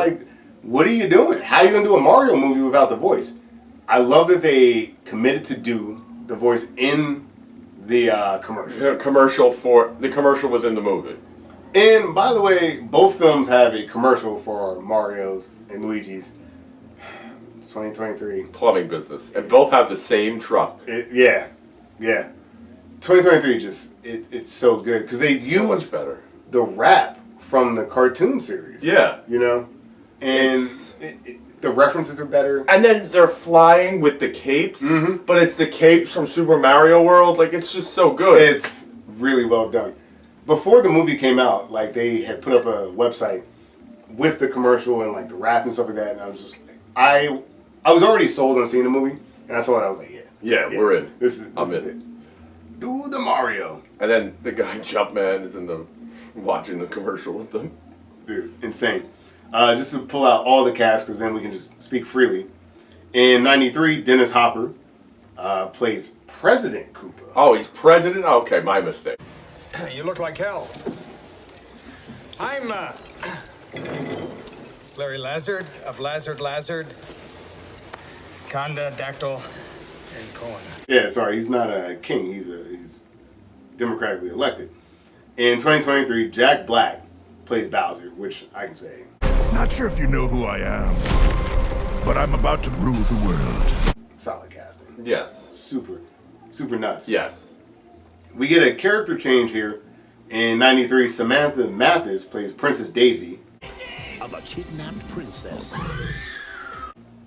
What are you doing? How are you gonna do a Mario movie without the voice? I love that they committed to do the voice in the commercial.
The commercial within the movie.
And by the way, both films have a commercial for Mario's and Luigi's. 2023.
Plumbing business, and both have the same truck.
Yeah. 2023 it's so good because they
So much
use
better.
the rap from the cartoon series.
Yeah.
And the references are better.
And then they're flying with the capes, but it's the capes from Super Mario World. It's just so good.
It's really well done. Before the movie came out, they had put up a website with the commercial and the rap and stuff like that, and I was just I was already sold on seeing the movie, and I saw it. I was like, yeah,
we're in.
This is
I'm
it. Do the Mario.
And then the guy Jumpman is watching the commercial with them.
Dude, insane. Just to pull out all the cast, because then we can just speak freely. In 93, Dennis Hopper plays President Koopa.
Oh, he's president? Okay, my mistake.
You look like hell. I'm Larry Lazard of Lazard, Conda, Dactyl, and Cohen.
Yeah, sorry, he's not a king. He's democratically elected. In 2023, Jack Black plays Bowser, which I can say.
Not sure if you know who I am, but I'm about to rule the world.
Solid casting.
Yes.
Super nuts.
Yes.
We get a character change here. In 93, Samantha Mathis plays Princess Daisy.
Of a kidnapped princess.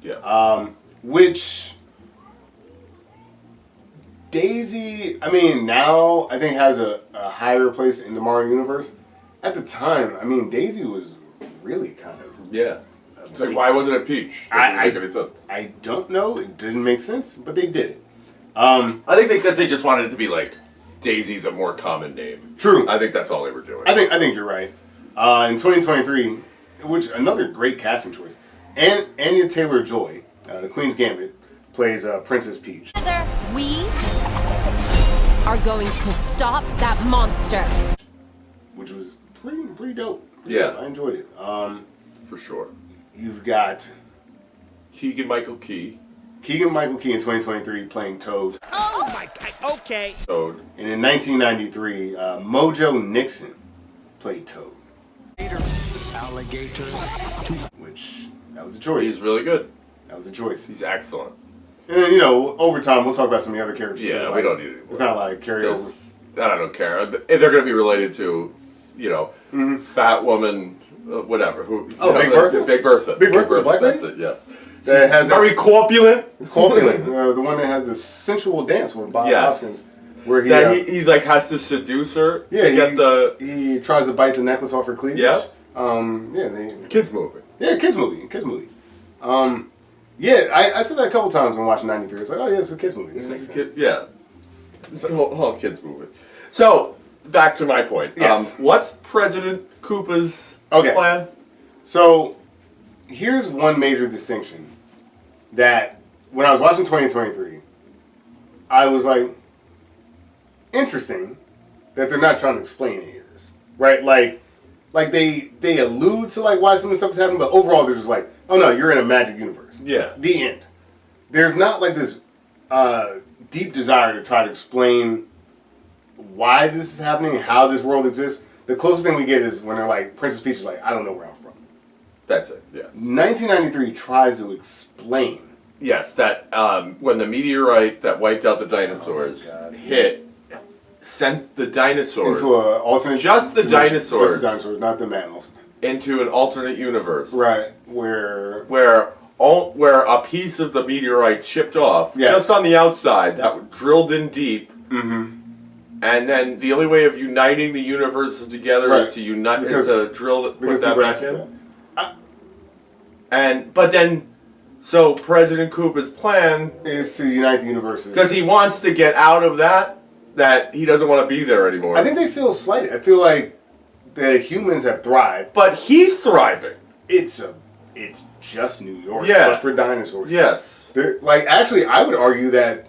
Yeah.
Which Daisy, now I think has a higher place in the Mario universe. At the time, Daisy was really kind of...
Yeah. It's why wasn't it Peach? That doesn't make any sense.
I don't know. It didn't make sense, but they did it.
I think because they just wanted it to be Daisy's a more common name.
True.
I think that's all they were doing.
I think you're right. In 2023, which another great casting choice, Anya Taylor-Joy, the Queen's Gambit, plays Princess Peach.
Together, we are going to stop that monster.
Which was pretty dope.
Yeah.
I enjoyed it.
For sure.
You've got
Keegan-Michael Key.
Keegan-Michael Key in 2023 playing Toad.
Oh my God. Okay.
Toad.
And in 1993, Mojo Nixon played Toad.
Alligator.
Which, that was a choice.
He's really good.
That was a choice.
He's excellent.
And then, over time, we'll talk about some of the other characters.
Yeah, we don't need it.
There's not a lot of carryover.
I don't care. If they're going to be related to, fat woman, whatever.
Big Bertha?
Big Bertha.
Big Bertha, the black lady?
That's it, yes.
That has
Very corpulent.
corpulent. The one that has the sensual dance with Bob
Yes.
Hoskins. Where he,
he's like has to seduce her.
Yeah,
to get
he tries to bite the necklace off her cleavage.
Yeah.
Kids movie. Yeah, kids movie. I said that a couple times when watching '93. It's like, oh yeah, it's a kids movie. This makes sense.
It's a whole kids movie. So back to my point.
Yes.
What's President Koopa's plan?
So here's one major distinction that when I was watching 2023, I was like, interesting that they're not trying to explain any of this, right? Like they allude to like why some of the stuff is happening, but overall they're just like, oh no, you're in a magic universe.
Yeah.
The end. There's not like this deep desire to try to explain why this is happening, how this world exists. The closest thing we get is when they're like, Princess Peach is like, I don't know where I'm from.
That's it. Yes.
1993 tries to explain.
Yes, that when the meteorite that wiped out the dinosaurs hit, sent the dinosaurs
into an alternate.
Just the dinosaurs.
Just the dinosaurs, not the mammals.
Into an alternate universe.
Right, where
a piece of the meteorite chipped off, just on the outside, that drilled in deep.
Mm-hmm.
And then the only way of uniting the universes together is to unite, is to put that back in. So President Koopa's plan
is to unite the universes
because he wants to get out of that he doesn't want to be there anymore.
I think they feel slighted. I feel like the humans have thrived,
but he's thriving.
It's just New York, but for dinosaurs.
Yes,
actually, I would argue that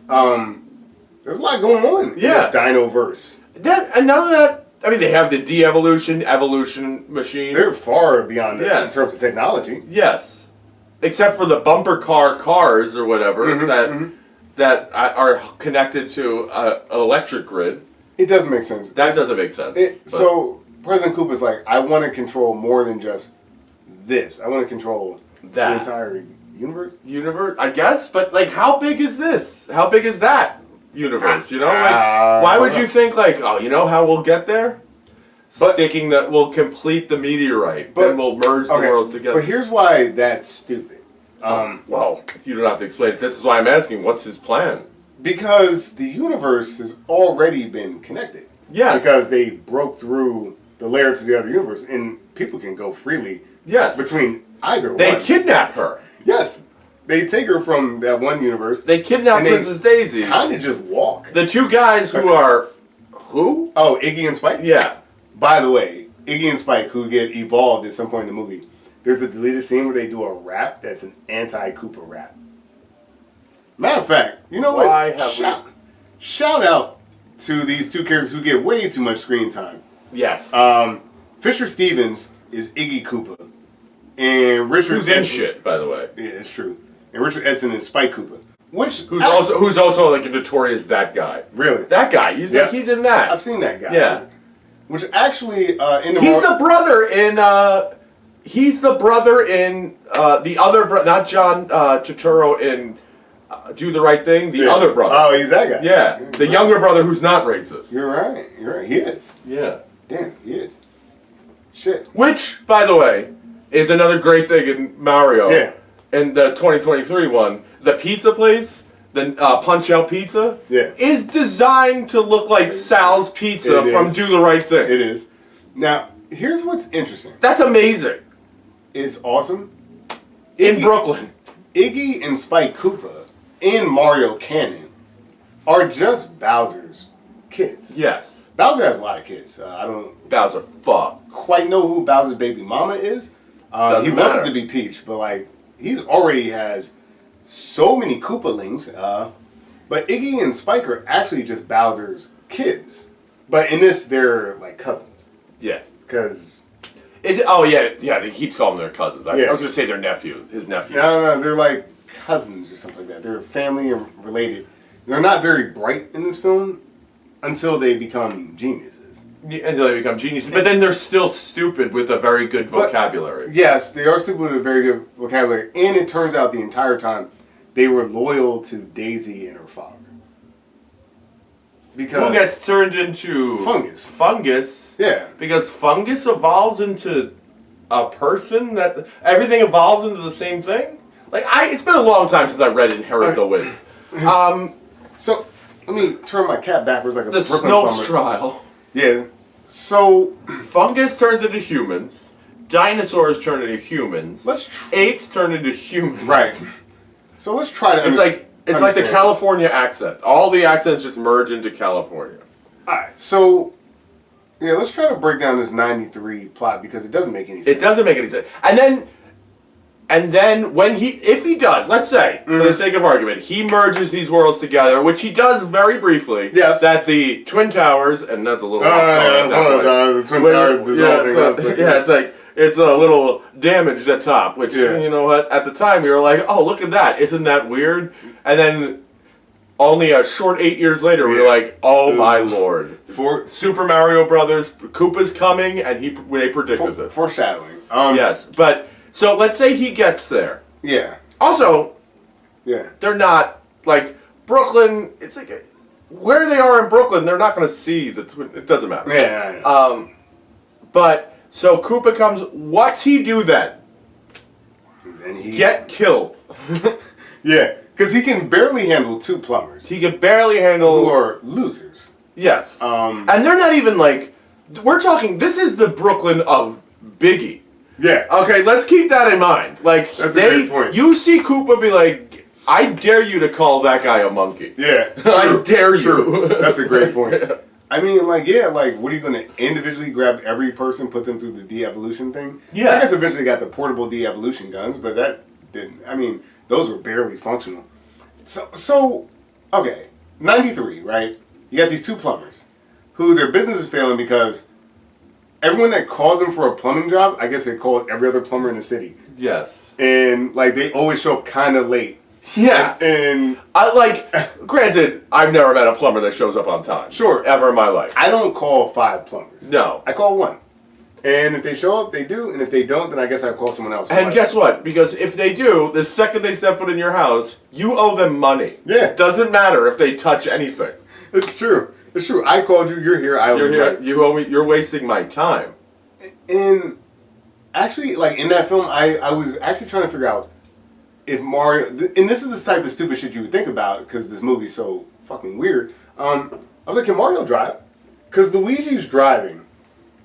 there's a lot going on in this Dino-verse.
And none of that. I mean, they have the evolution machine.
They're far beyond this in terms of technology.
Yes. Except for the bumper cars or whatever that are connected to an electric grid.
It doesn't make sense.
That doesn't make sense.
So President Koopa's like, I want to control more than just this. I want to control the entire universe.
I guess, but like, how big is this? How big is that universe? You know, why would you think like, oh, you know how we'll get there? We'll complete the meteorite, then we'll merge the worlds together.
But here's why that's stupid.
Well, you don't have to explain it. This is why I'm asking, what's his plan?
Because the universe has already been connected.
Yes.
Because they broke through the layer to the other universe, and people can go freely between either one.
They kidnap her.
Yes. They take her from that one universe.
They kidnap Princess Daisy.
Kind of just walk.
The two guys who are... Who?
Oh, Iggy and Spike?
Yeah.
By the way, Iggy and Spike, who get evolved at some point in the movie, there's a deleted scene where they do a rap that's an anti-Koopa rap. Matter of fact, you know what? Shout out to these two characters who get way too much screen time.
Yes.
Fisher Stevens is Iggy Koopa. And Richard
Who's in shit, by the way.
Yeah, it's true. And Richard Edson is Spike Koopa.
Who's also like a notorious that guy.
Really?
That guy. He's in that.
I've seen that guy.
Yeah.
Which actually in the
He's the brother in the other not John Turturro in Do the Right Thing, the other brother.
Oh, he's that guy.
Yeah. The younger brother who's not racist.
You're right. He is.
Yeah.
Damn, he is. Shit.
Which, by the way, is another great thing in Mario.
Yeah.
In the 2023 one, the pizza place, the Punch Out Pizza, is designed to look like Sal's Pizza from Do the Right Thing.
It is. Now, here's what's interesting.
That's amazing.
It's awesome.
In Brooklyn.
Iggy and Spike Koopa in Mario canon are just Bowser's kids.
Yes.
Bowser has a lot of kids.
Bowser
quite know who Bowser's baby mama is. He wants it to be Peach, but like he's already has so many Koopalings. But Iggy and Spike are actually just Bowser's kids. But in this, they're like cousins.
Yeah.
Because
is it? Oh yeah. He keeps calling them their cousins. I was gonna say their nephew, his nephew.
No, they're like cousins or something like that. They're family and related. They're not very bright in this film until they become geniuses.
Until they become geniuses, but then they're still stupid with a very good vocabulary.
Yes, they are stupid with a very good vocabulary, and it turns out the entire time they were loyal to Daisy and her father. Because
who gets turned into
fungus?
Fungus.
Yeah.
Because fungus evolves into a person. That everything evolves into the same thing. Like it's been a long time since I read Inherit the Wind.
So let me turn my cap backwards like a
The
Brooklyn
Snopes
plumber.
trial.
Yeah. So
Fungus turns into humans. Dinosaurs turn into humans. Apes turn into humans.
Right. So let's try to.
It's like the
understand.
California accent. All the accents just merge into California.
All right. So yeah, let's try to break down this 93 plot because it doesn't make any sense.
It doesn't make any sense. And then when if he does, let's say, for the sake of argument, he merges these worlds together, which he does very briefly.
Yes.
That the Twin Towers, and that's a little.
The Twin Towers dissolving.
It's a little damaged at top, which, you know what, at the time we were like, oh, look at that, isn't that weird? And then only a short 8 years later, we were like, oh my lord. Super Mario Brothers, Koopa's coming, and they predicted this.
Foreshadowing.
Yes, but, so let's say he gets there.
Yeah.
Also, they're not, like, Brooklyn, it's like, where they are in Brooklyn, they're not going to see it doesn't matter.
Yeah, I know.
But, so Koopa comes, what's he do then?
And he
get killed.
Yeah, because he can barely handle two plumbers.
He can barely handle...
Who are losers.
Yes. And they're not even like... We're talking... This is the Brooklyn of Biggie.
Yeah.
Okay, let's keep that in mind. Like,
that's a great point.
You see Koopa be like, I dare you to call that guy a monkey.
Yeah.
I dare you.
That's a great point. I mean, like, yeah, like, what are you going to individually grab every person, put them through the de-evolution thing?
Yeah.
I guess eventually got the portable de-evolution guns, but that didn't... I mean, those were barely functional. So okay, 93, right? You got these two plumbers who their business is failing because everyone that calls them for a plumbing job, I guess they call every other plumber in the city.
Yes.
And, like, they always show up kind of late.
Yeah.
And
I, like, granted, I've never met a plumber that shows up on time.
Sure.
Ever in my life.
I don't call 5 plumbers.
No.
I call 1. And if they show up, they do. And if they don't, then I guess I'll call someone else.
And guess what? Because if they do, the second they step foot in your house, you owe them money.
Yeah.
Doesn't matter if they touch anything.
It's true. It's true. I called you. You're here.
You're here. You owe me. You're wasting my time.
And actually, like, in that film, I was actually trying to figure out if Mario... And this is the type of stupid shit you would think about because this movie's so fucking weird. I was like, can Mario drive? Because Luigi's driving.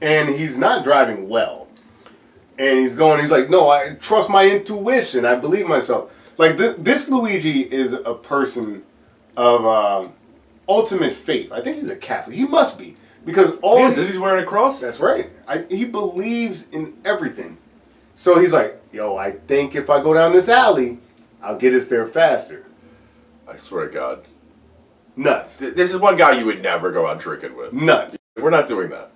And he's not driving well. And he's like, no, I trust my intuition. I believe myself. Like, this Luigi is a person of ultimate faith. I think he's a Catholic. He must be. Because
he's wearing a cross?
That's right. He believes in everything. So he's like, yo, I think if I go down this alley, I'll get us there faster.
I swear to God.
Nuts.
This is one guy you would never go out drinking with.
Nuts.
We're not doing that.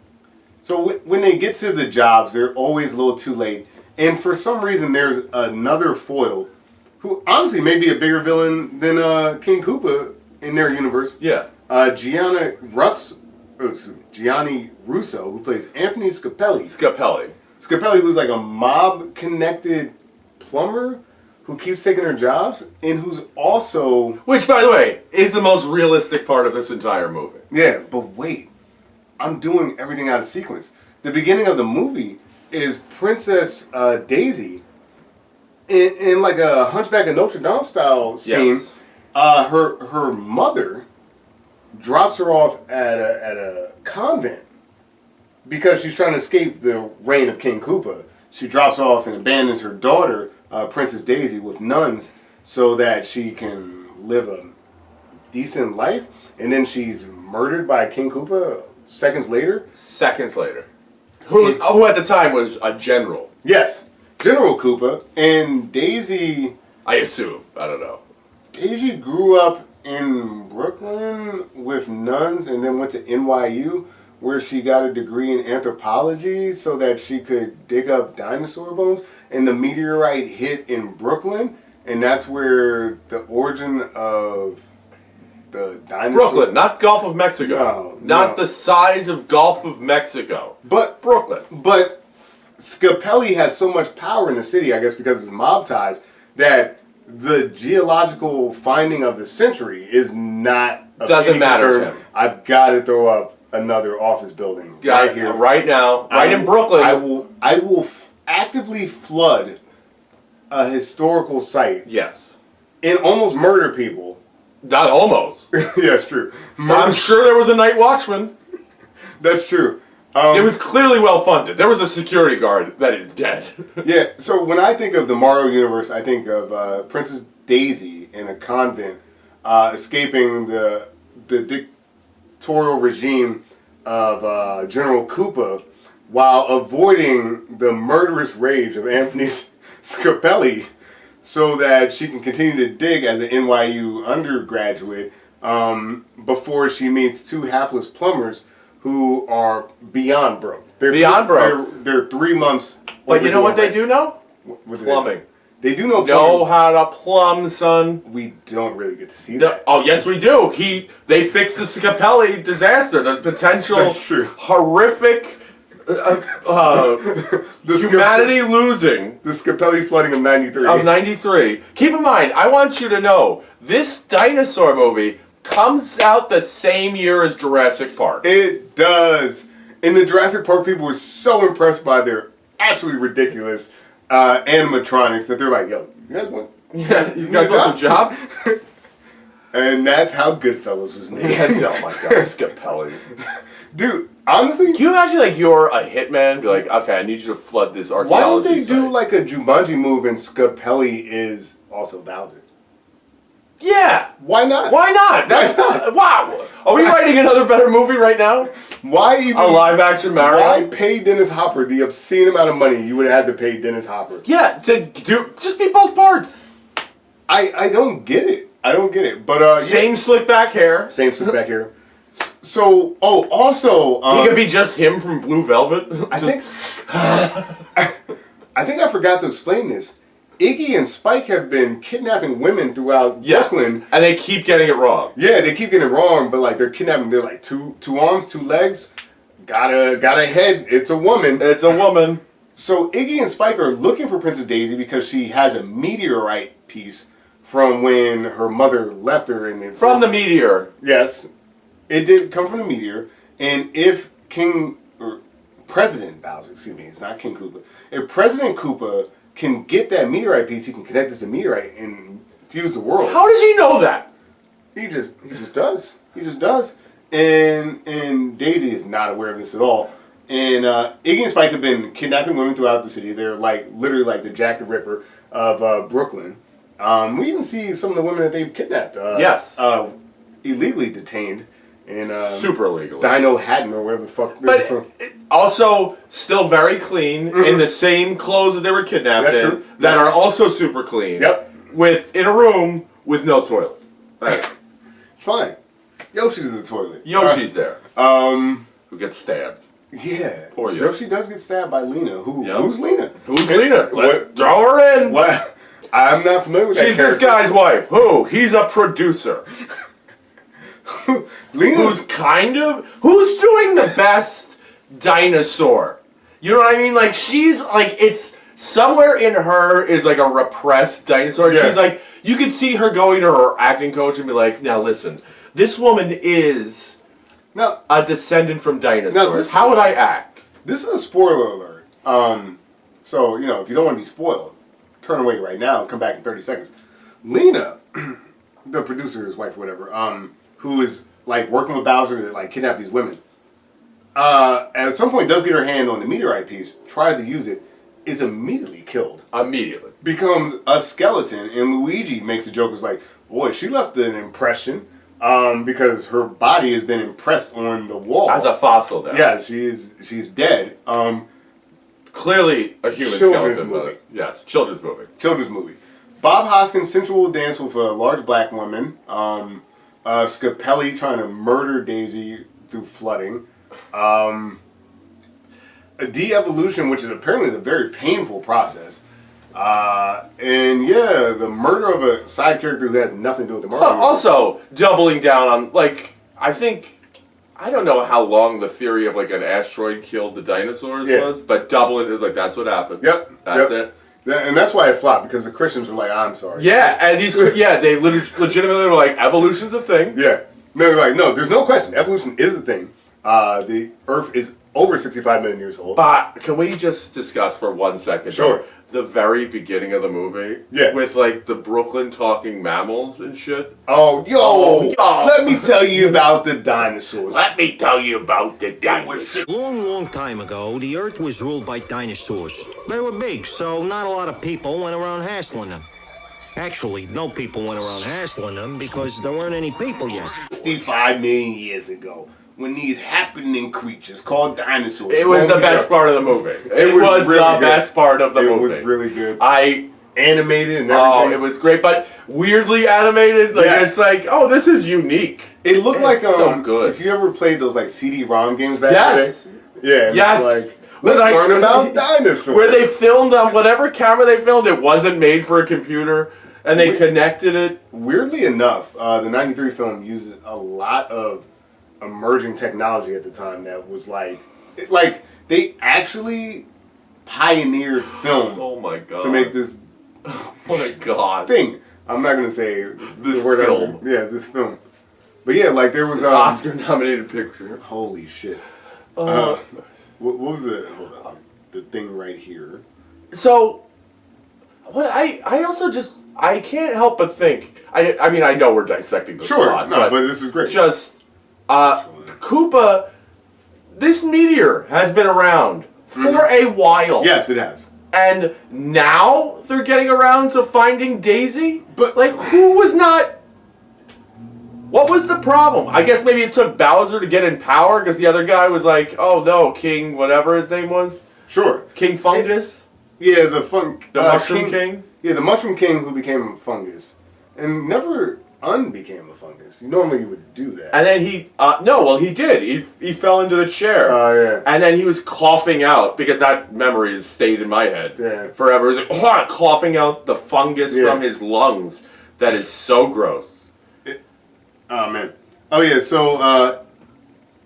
So when they get to the jobs, they're always a little too late. And for some reason, there's another foil who honestly may be a bigger villain than King Koopa in their universe.
Yeah.
Gianni Russo, who plays Anthony Scapelli. Scapelli, who's like a mob-connected plumber who keeps taking their jobs and who's also...
Which, by the way, is the most realistic part of this entire movie.
Yeah, but wait. I'm doing everything out of sequence. The beginning of the movie is Princess Daisy in like a Hunchback of Notre Dame style scene.
Yes.
Her mother drops her off at a convent because she's trying to escape the reign of King Koopa. She drops off and abandons her daughter, Princess Daisy, with nuns so that she can live a decent life. And then she's murdered by King Koopa seconds later. Who
at the time was a general.
Yes. General Koopa. And Daisy...
I assume. I don't know.
Daisy grew up in Brooklyn with nuns and then went to NYU where she got a degree in anthropology so that she could dig up dinosaur bones. And the meteorite hit in Brooklyn. And that's where the origin of... the dinosaur...
Brooklyn, not Gulf of Mexico. Not the size of Gulf of Mexico.
But
Brooklyn.
But Scapelli has so much power in the city, I guess because of his mob ties, that the geological finding of the century is not of
Doesn't
any
matter
concern.
to him.
I've got to throw up another office building right here.
Right now. Right in Brooklyn.
I will actively flood a historical site.
Yes.
And almost murder people
Not almost.
Yeah, it's true.
I'm sure there was a night watchman.
That's true.
It was clearly well funded. There was a security guard that is dead.
Yeah, so when I think of the Mario universe, I think of Princess Daisy in a convent escaping the dictatorial regime of General Koopa while avoiding the murderous rage of Anthony Scapelli so that she can continue to dig as an NYU undergraduate before she meets two hapless plumbers who are beyond broke. They're 3 months.
But you know what they do know?
What do
Plumbing.
They do know plumbing.
Know how to plumb, son.
We don't really get to see that.
Oh, yes, we do. They fixed the Scapelli disaster. The potential
That's true.
horrific humanity losing.
The Scapelli flooding of 93.
Of 93. Keep in mind, I want you to know, this dinosaur movie comes out the same year as Jurassic Park.
It does. And the Jurassic Park people were so impressed by their absolutely ridiculous animatronics that they're like, yo, you guys want?
Yeah, you guys want a job?
And that's how Goodfellas was made.
Oh my god, Scapelli.
Dude, honestly,
can you imagine like you're a hitman? Be like, okay, I need you to flood this archaeology
why don't they do
site.
like a Jumanji move and Scapelli is also Bowser?
Yeah.
Why not?
Why not? That's not. Wow. Are we writing another better movie right now?
Why even
a live action Mario?
Why pay Dennis Hopper the obscene amount of money you would have had to pay Dennis Hopper?
Yeah, to do just be both parts.
I don't get it. I don't get it. But
same slick back hair.
Same slick back hair. So also
he could be just him from Blue Velvet.
I think I forgot to explain this. Iggy and Spike have been kidnapping women throughout Brooklyn,
and they keep getting it wrong.
Yeah, they keep getting it wrong, but like they're kidnapping. They're like two arms, 2 legs, got a head. It's a woman.
It's a woman.
So Iggy and Spike are looking for Princess Daisy because she has a meteorite piece from when her mother left her.
From the meteor.
Yes, it did come from the meteor. And if President Bowser, excuse me, it's not King Koopa. If President Koopa can get that meteorite piece, he can connect it to meteorite and fuse the world.
How does he know that?
He just does. He just does. And Daisy is not aware of this at all. And Iggy and Spike have been kidnapping women throughout the city. They're like literally like the Jack the Ripper of Brooklyn. We even see some of the women that they've kidnapped.
Yes.
Illegally detained. And
super illegal.
Dino Hatton or whatever the fuck they're from.
Also, still very clean in the same clothes that they were kidnapped in.
True.
That are also super clean.
Yep.
In a room with no toilet. Right.
It's fine. Yoshi's in the toilet.
Yoshi's there. Who gets stabbed.
Yeah.
Poor
Yoshi does get stabbed by Lena. Who's Lena?
Who's Lena? Let's throw her in.
What? I'm not familiar with that
She's
character.
this guy's wife. Who? He's a producer. Who's doing the best dinosaur? You know what I mean? Like she's like it's somewhere in her is like a repressed dinosaur.
Yeah.
She's like you could see her going to her acting coach and be like, now listen, this woman is a descendant from dinosaurs. How would I act?
This is a spoiler alert. So you know if you don't want to be spoiled, turn away right now and come back in 30 seconds. Lena, the producer's wife, whatever, who is like working with Bowser to like kidnap these women. At some point does get her hand on the meteorite piece, tries to use it, is immediately killed.
Immediately.
Becomes a skeleton, and Luigi makes a joke, was like, boy, she left an impression, because her body has been impressed on the wall.
As a fossil now.
Yeah, she's dead.
Clearly a human
Children's
skeleton.
movie.
Yes, children's movie.
Children's movie. Bob Hoskins' sensual dance with a large black woman. Scapelli trying to murder Daisy through flooding. A de-evolution, which is apparently a very painful process. And yeah, the murder of a side character who has nothing to do with the Mario.
Also, doubling down on, like, I don't know how long the theory of, like, an asteroid killed the dinosaurs was, but doubling is like, that's what happened.
Yep.
That's it.
And that's why it flopped, because the Christians were like, I'm sorry.
Yeah, and they legitimately were like, evolution's a thing.
Yeah. They're like, no, there's no question. Evolution is a thing. The Earth is over 65 million years old.
But can we just discuss for 1 second?
Sure.
The very beginning of the movie.
Yeah.
With like the Brooklyn talking mammals and shit.
Oh, yo! Let me tell you about the dinosaurs.
Let me tell you about the dinosaurs.
Long time ago, the Earth was ruled by dinosaurs. They were big, so not a lot of people went around hassling them. Actually, no people went around hassling them because there weren't any people yet.
65 million years ago, when these happening creatures called dinosaurs.
It was the best part of the movie. It was
really
the
good.
best part of the movie.
It was really good.
I
animated and everything.
Oh, it was great, but weirdly animated. Like
Yes.
it's like, oh, this is unique.
It looked
It's
like
so good.
If you ever played those like CD-ROM games back
Yes.
in the day. Yeah.
Yes.
It's like, let's learn about dinosaurs.
Where they filmed on whatever camera they filmed, it wasn't made for a computer, and they connected it.
Weirdly enough, the '93 film uses a lot of emerging technology at the time that was like they actually pioneered film.
Oh my god!
To make this.
Oh my god!
Thing. I'm not gonna say
this
the word
film.
Yeah, this film. But yeah, like there was
this Oscar-nominated picture.
Holy shit! What was it? Hold on, the thing right here.
So, what I also just I can't help but think. I mean I know we're dissecting the plot,
but this is great.
Just Koopa, this meteor has been around for a while.
Yes, it has.
And now they're getting around to finding Daisy?
But
like, who was not... What was the problem? I guess maybe it took Bowser to get in power because the other guy was like, oh no, King whatever his name was.
Sure.
King Fungus?
Yeah, the
Mushroom King?
Yeah, the Mushroom King who became a fungus. And never unbecame a fungus. Normally you would do that.
And then he, he did. He fell into the chair.
Oh, yeah.
And then he was coughing out, because that memory has stayed in my head forever. He was like, coughing out the fungus from his lungs. That is so gross.
Oh, man. Oh, yeah, so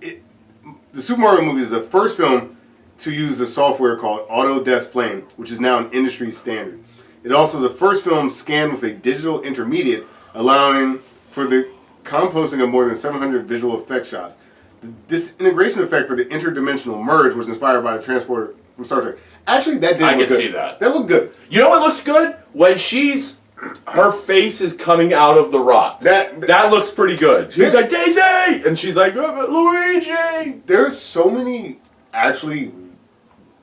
the Super Mario movie is the first film to use a software called Autodesk Plane, which is now an industry standard. It also the first film scanned with a digital intermediate, allowing for the composting of more than 700 visual effect shots. This integration effect for the interdimensional merge was inspired by the transporter from Star Trek. Actually, that did look good. I can see that. That looked good.
You know what looks good? When her face is coming out of the rock. That looks pretty good. She's like, Daisy! And she's like, oh, but Luigi!
There's so many actually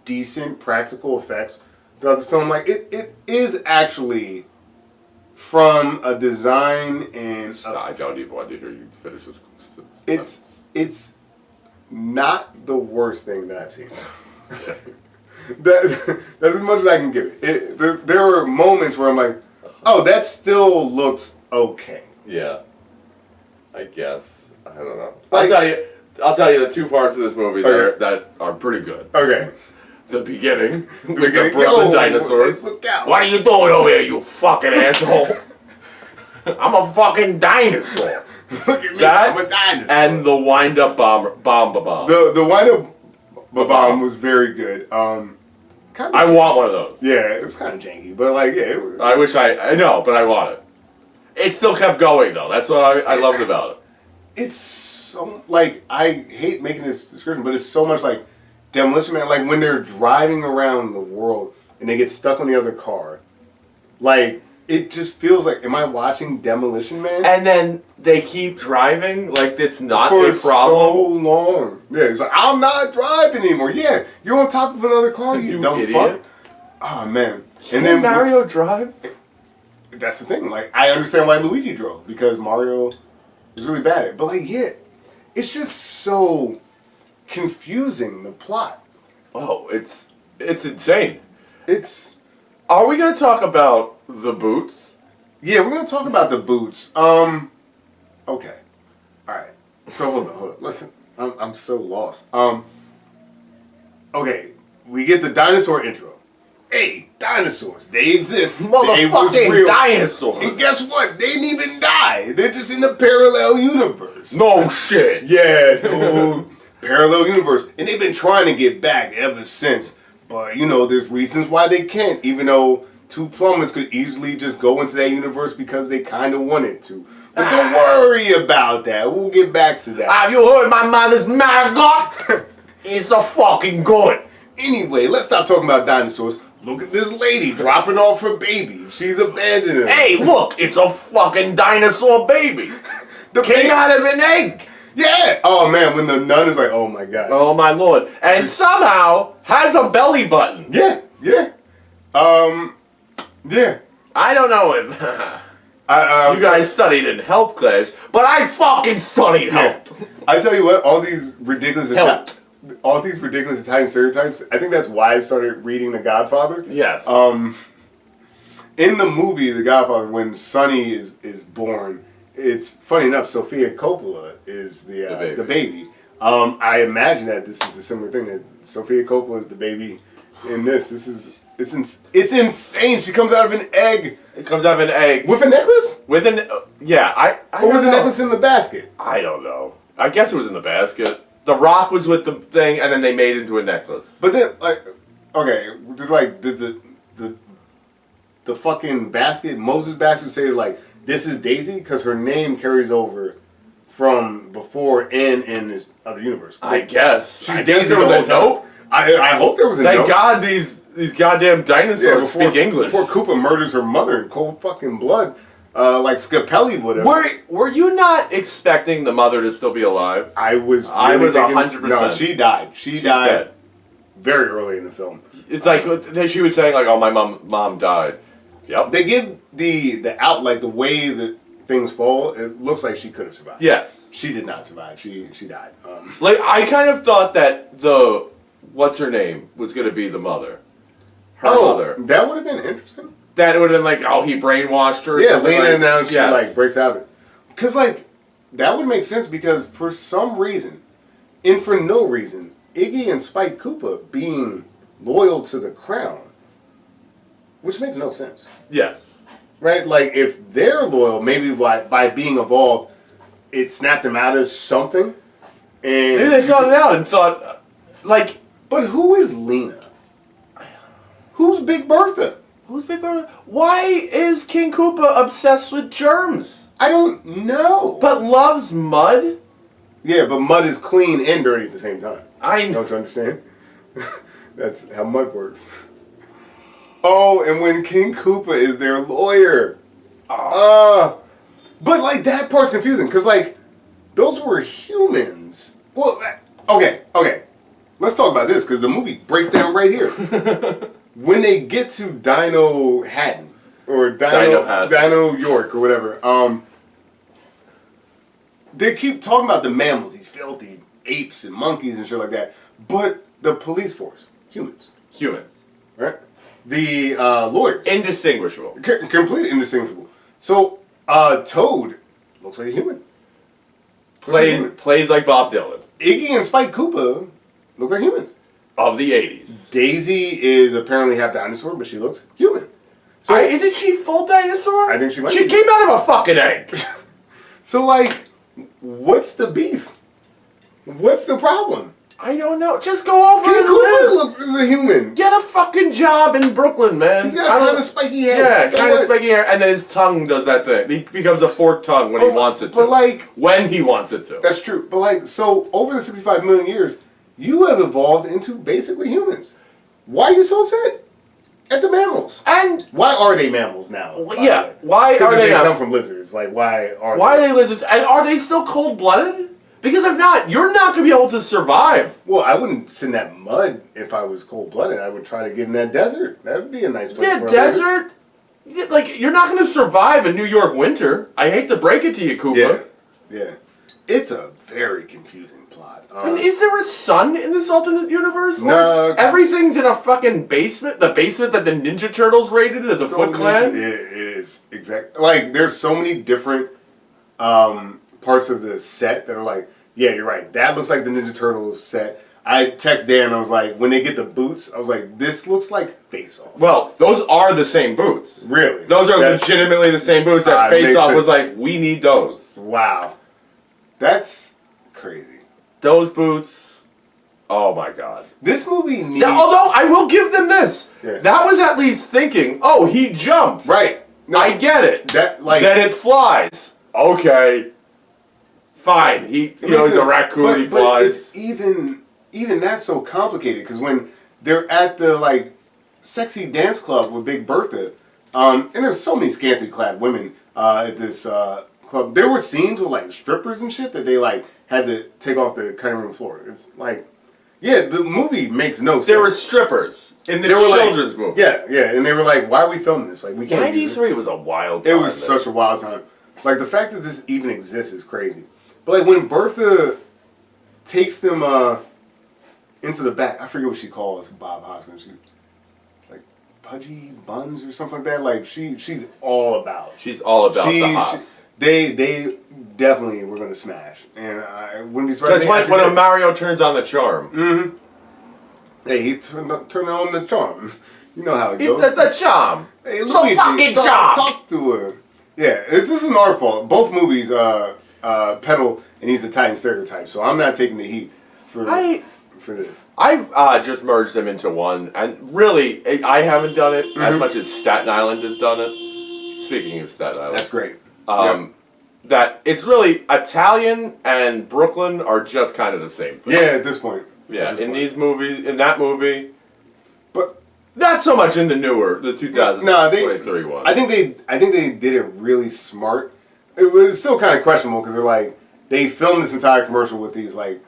decent practical effects throughout this film. Like, it is actually... from a design and
I don't even want to hear you finish this.
It's not the worst thing that I've seen. That's as much as I can give it. There are moments where I'm like, oh, that still looks okay.
Yeah, I guess. I don't know. I'll tell you the two parts of this movie that are pretty good.
Okay.
The beginning with the Brooklyn dinosaurs. What are you doing over here, you fucking asshole? I'm a fucking dinosaur.
Look at me, I'm a dinosaur.
And the wind-up bomb.
The wind-up bomb was very good.
I want one of those.
Yeah, it was kind of janky, but like, yeah.
I wish I know, but I want it. It still kept going though. That's what I loved about it.
It's so like I hate making this description, but it's so much like Demolition Man. Like when they're driving around the world and they get stuck on the other car, like it just feels like, am I watching Demolition Man?
And then they keep driving like it's not
for
a problem.
So long. Yeah, it's like I'm not driving anymore. Yeah, you're on top of another car, you dumb
idiot.
fuck. Oh man.
And then Mario drive?
That's the thing. Like I understand why Luigi drove because Mario is really bad at it. But like, yeah, it's just so confusing, the plot.
Oh, it's insane.
Are
we gonna talk about the boots?
Yeah, we're gonna talk about the boots. Okay. Alright. So hold on. Listen. I'm so lost. Okay. We get the dinosaur intro. Hey, dinosaurs. They exist.
Motherfucking dinosaurs.
And guess what? They didn't even die. They're just in the parallel universe.
No shit.
Yeah, dude. Parallel universe. And they've been trying to get back ever since. But, you know, there's reasons why they can't. Even though two plumbers could easily just go into that universe because they kind of wanted to. But don't worry about that. We'll get back to that.
Have you heard my mother's maggot? It's a fucking good.
Anyway, let's stop talking about dinosaurs. Look at this lady dropping off her baby. She's abandoning her.
Hey, look, it's a fucking dinosaur baby. Came out of an egg.
Yeah. Oh man, when the nun is like, oh my god.
Oh my lord. And somehow has a belly button.
Yeah. Yeah. Yeah.
I don't know if you guys studied in health class, but I fucking studied health.
I tell you what, all these ridiculous Italian stereotypes, I think that's why I started reading The Godfather.
Yes.
In the movie The Godfather, when Sonny is born, it's funny enough, Sofia Coppola is the baby. I imagine that this is a similar thing, that Sofia Coppola is the baby in this. It's insane. She comes out of an egg.
It comes out of an egg.
With a necklace?
With an yeah,
Or was the necklace in the basket?
I don't know. I guess it was in the basket. The rock was with the thing, and then they made it into a necklace.
But then, did the fucking basket, Moses' basket, say like, this is Daisy? Because her name carries over from before and in this other universe.
I guess.
She's
Daisy there was a note.
I hope there was a note.
Thank God these goddamn dinosaurs speak English.
Before Koopa murders her mother in cold fucking blood, like Scapelli would have.
Were you not expecting the mother to still be alive?
I was.
I was 100%.
No, she died. She's died
dead.
Very early in the film.
It's like she was saying, like, "Oh, my mom died." Yep.
They give the out, like the way that things fall. It looks like she could have survived.
Yes.
She did not survive. She died.
Like, I kind of thought that what's her name was going to be the mother. Her mother.
That would have been interesting.
That would have been like, oh, he brainwashed her.
Yeah, leaning
like,
down, she like breaks out of it. Because like that would make sense because for some reason, and for no reason, Iggy and Spike Koopa being loyal to the crown, which makes no sense.
Yes.
Right? Like if they're loyal, maybe by being evolved, it snapped them out of something. And
maybe they found it out and thought, like,
but who is Lena? Who's Big Bertha?
Who's Big Bertha? Why is King Koopa obsessed with germs?
I don't know.
But loves mud?
Yeah, but mud is clean and dirty at the same time.
I
don't you understand? That's how mud works. Oh, and when King Koopa is their lawyer. But like that part's confusing because like those were humans. Well, okay. Let's talk about this because the movie breaks down right here. When they get to Dino Hatton or Dino York or whatever, they keep talking about the mammals, these filthy apes and monkeys and shit like that. But the police force, humans, right? The lawyers,
indistinguishable,
completely indistinguishable. So Toad looks like a human.
Plays like Bob Dylan.
Iggy and Spike Koopa look like humans.
Of the 80s.
Daisy is apparently half dinosaur, but she looks human.
So isn't she full dinosaur?
I think she might
be. She came out of a fucking egg.
So like, what's the beef? What's the problem?
I don't know. Just go over
King
and
Koopa looks as a human.
Get a fucking job in Brooklyn, man.
He's got kind of spiky hair.
Yeah, kind of spiky hair, and then his tongue does that thing. He becomes a forked tongue when he wants it to.
But like,
when he wants it to.
That's true. But like, so over the 65 million years, you have evolved into basically humans. Why are you so upset at the mammals?
And
why are they mammals now?
Yeah, why are they?
They come from lizards. Like, why are
they lizards? And are they still cold-blooded? Because if not, you're not going to be able to survive.
Well, I wouldn't sit in that mud if I was cold-blooded. I would try to get in that desert. That would be a nice place.
Yeah, desert. Like, you're not going to survive a New York winter. I hate to break it to you, Koopa.
Yeah. It's a very confusing plot.
And is there a sun in this alternate universe?
No.
Everything's in a fucking basement? The basement that the Ninja Turtles raided at the Foot Clan?
It is. Exactly. Like, there's so many different parts of the set that are like, yeah, you're right. That looks like the Ninja Turtles set. I text Dan, I was like, when they get the boots, I was like, this looks like Face Off.
Well, those are the same boots.
Really?
Those are legitimately the same boots that Face Off was like, we need those.
Wow. That's crazy.
Those boots, oh my god.
This movie needs...
Although, I will give them this.
Yeah.
That was at least thinking, oh, he jumps.
Right. No,
I get it.
Then
it flies. Okay. Fine. He's a raccoon, he flies.
But it's even even that's so complicated because when they're at the like sexy dance club with Big Bertha, and there's so many scantily clad women at this club. There were scenes with like strippers and shit that they like had to take off the cutting room floor. It's like, yeah, the movie makes no sense.
There were strippers in the children's movie.
Yeah, and they were like, "Why are we filming this? Like, we can't."
93 was a wild time.
It was such a wild time. Like the fact that this even exists is crazy. But like when Bertha takes them into the back, I forget what she calls Bob Hoskins. She's like pudgy buns or something like that. Like she's all about.
She's all about the Haas.
They definitely were gonna smash, and I wouldn't be surprised.
Because when Mario turns on the charm.
Mm-hmm. Hey, he turned on the charm. You know how it goes.
It's the charm.
Hey,
the fucking charm.
Talk to her. Yeah, this isn't our fault. Both movies peddle and he's Italian stereotype, so I'm not taking the heat for this.
I've just merged them into one, and really, I haven't done it as much as Staten Island has done it. Speaking of Staten Island.
That's great.
That it's really Italian and Brooklyn are just kind of the same thing.
Yeah, at this point.
Yeah, these movies, in that movie,
but
not so much in the 2023 one.
I think they did it really smart. It was still kind of questionable because they're like they filmed this entire commercial with these like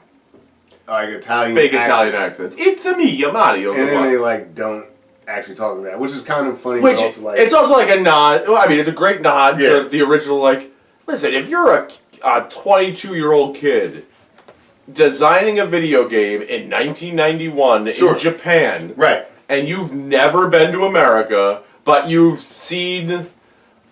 Italian
fake Italian accents. It's a me, Mario.
And then they like don't actually talk like that, which is kind of funny.
Which
but also, like,
it's also like a nod. Well, I mean, it's a great nod to the original. Like, listen, if you're a 22-year-old kid designing a video game in 1991 in Japan,
right,
and you've never been to America, but you've seen,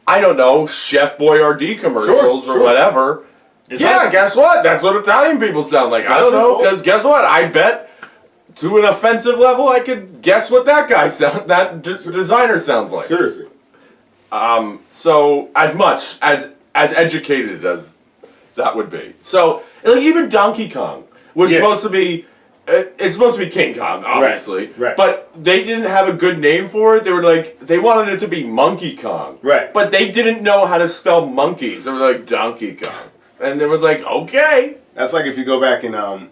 I don't know, Chef Boyardee commercials or whatever. Guess what? That's what Italian people sound like. I don't know, because guess what? I bet to an offensive level, I could guess what that guy designer sounds like.
Seriously.
So as much as educated as that would be. So like even Donkey Kong was supposed to be. It's supposed to be King Kong, obviously.
Right.
But they didn't have a good name for it. They were like, they wanted it to be Monkey Kong.
Right.
But they didn't know how to spell monkeys. They were like Donkey Kong. And it was like, okay.
That's like if you go back and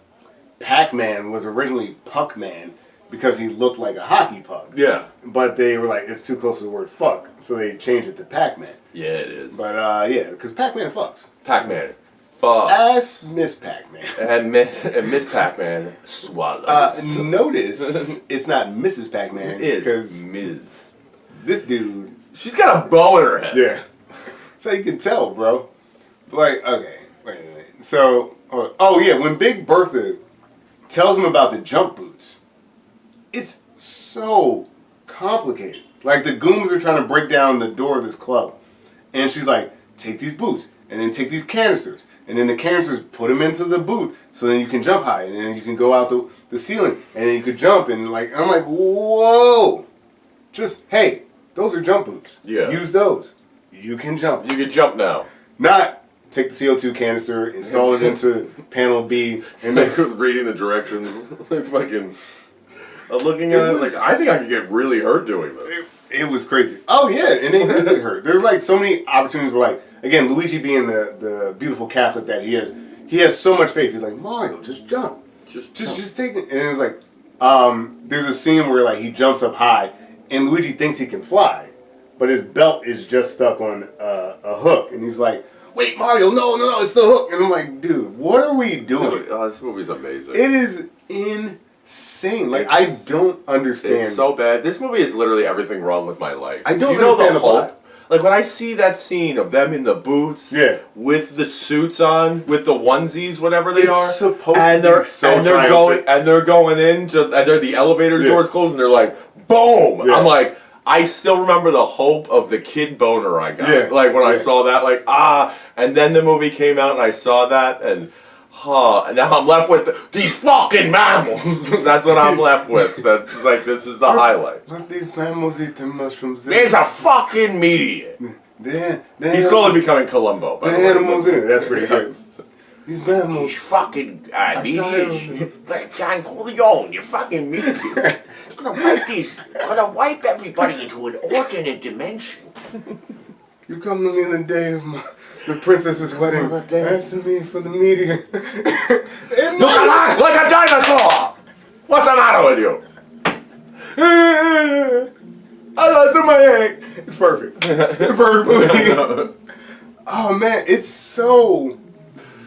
Pac-Man was originally Puck-Man because he looked like a hockey puck.
Yeah.
But they were like, it's too close to the word fuck. So they changed it to Pac-Man.
Yeah, it is.
But yeah, because Pac-Man fucks.
Pac-Man. Fuck.
As Miss Pac-Man.
And Miss Pac-Man swallows.
Notice it's not Mrs. Pac-Man.
It is
because
Ms.
This dude.
She's got a bow in her head.
Yeah. So you can tell, bro. Like, okay. Wait a minute. So, oh yeah, when Big Bertha tells him about the jump boots, it's so complicated. Like, the Goombas are trying to break down the door of this club. And she's like, take these boots, and then take these canisters. And then the canisters, put them into the boot, so then you can jump high. And then you can go out the ceiling, and then you could jump. And like, I'm like, whoa! Just, hey, those are jump boots.
Yeah.
Use those. You can jump.
You can jump now.
Not take the CO2 canister, install it into panel B, and then
reading the directions. Like fucking looking at it, like I think I could get really hurt doing this.
It was crazy. Oh yeah, and they did get hurt. There's like so many opportunities where like, again, Luigi being the beautiful Catholic that he is, he has so much faith. He's like, Mario, just jump. Just take it. And it was like, there's a scene where like he jumps up high and Luigi thinks he can fly, but his belt is just stuck on a hook. And he's like, wait, Mario, no, it's the hook. And I'm like, dude, what are we doing?
Oh, this movie's amazing.
It is insane. Like, I don't understand.
It's so bad. This movie is literally everything wrong with my life.
I don't understand the plot.
Like, when I see that scene of them in the boots, with the suits on, with the onesies, whatever they are,
supposed
and
to be so triumphant.
they're going in, and they're the elevator doors closed, and they're like, boom!
Yeah.
I'm like, I still remember the hope of the kid boner I got.
Yeah.
Like, when I saw that, like, and then the movie came out, and I saw that, and now I'm left with these fucking mammals. That's what I'm left with. That's like, this is the highlight.
Let these mammals eat the mushrooms.
There's a fucking meat in it. He's slowly becoming Columbo.
The animals in it. That's pretty good. These mammals.
These fucking meat. John Corleone, you fucking meat here. Gonna wipe everybody into an alternate dimension.
You come to me the day of the princess's wedding, asking me for the meteor.
Look alive like a dinosaur! What's the matter with you? I lost my egg.
It's perfect. It's a perfect movie. Oh man, it's so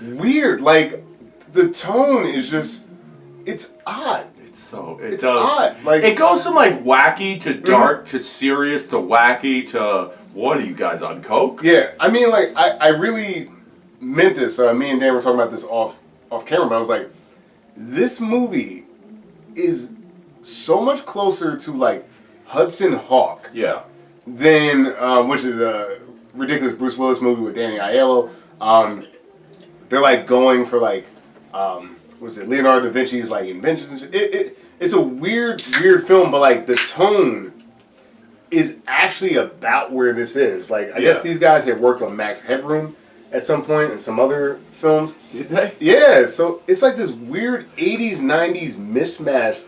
weird. Like the tone is just, it's odd.
It's
odd. Like
it goes from like wacky to dark to serious to wacky to what are you guys on coke?
Yeah, I mean, like I really meant this. Me and Dan were talking about this off camera, but I was like, this movie is so much closer to like Hudson Hawk.
Yeah.
Than which is a ridiculous Bruce Willis movie with Danny Aiello. They're like going for like was it Leonardo da Vinci's like inventions and shit. It's a weird film, but like the tone is actually about where this is. Like I guess these guys had worked on Max Headroom at some point and some other films.
Did they?
Yeah, so it's like this weird 80s, 90s mismatch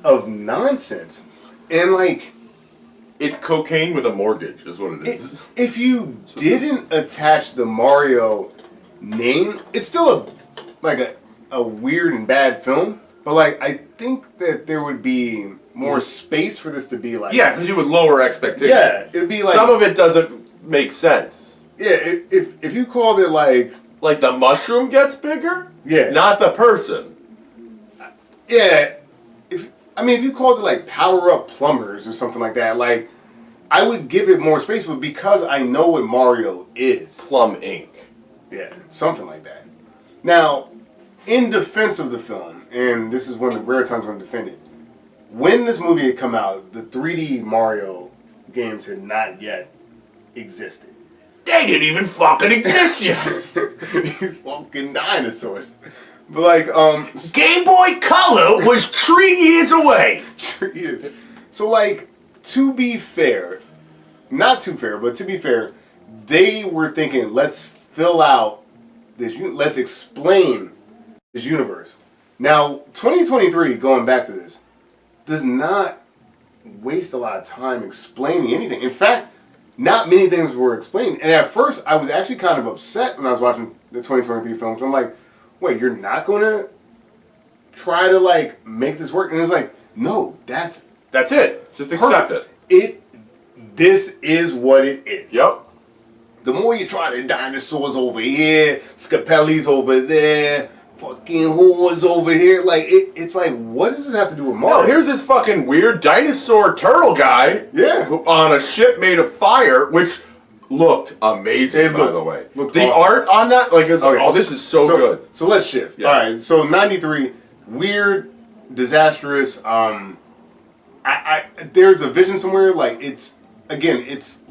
of nonsense. And like
it's cocaine with a mortgage is what it is.
If you didn't attach the Mario name, it's still a weird and bad film. But like I think that there would be more space for this to be like.
Yeah, because you would lower expectations.
Yeah, it'd be like
some of it doesn't make sense.
Yeah, if you called it like
the mushroom gets bigger.
Yeah,
not the person.
Yeah, if you called it like Power Up Plumbers or something like that, like I would give it more space, but because I know what Mario is,
Plum Inc.
Yeah, something like that. Now, in defense of the film, and this is one of the rare times I'm defending, when this movie had come out, the 3D Mario games had not yet existed.
They didn't even fucking exist yet.
These fucking dinosaurs. But like,
Game Boy Color was 3 years away.
3 years. So like, to be fair, not too fair, but to be fair, they were thinking, let's fill out this, let's explain this universe. Now, 2023, going back to this, does not waste a lot of time explaining anything. In fact, not many things were explained. And at first, I was actually kind of upset when I was watching the 2023 films. I'm like, wait, you're not going to try to like make this work? And it's like, no, that's
it. Just accept
it. This is what it is.
Yep.
The more you try the dinosaurs over here, Scapelli's over there, fucking whores over here, like it's like, what does this have to do with Mario?
No, here's this fucking weird dinosaur turtle guy.
Yeah.
Who, on a ship made of fire, which looked amazing, by the way.
Looked
the
awesome.
art on that, like, it's
Okay.
oh, this is so good.
So let's shift.
Yeah.
All right. So 93, weird, disastrous. I there's a vision somewhere. Like it's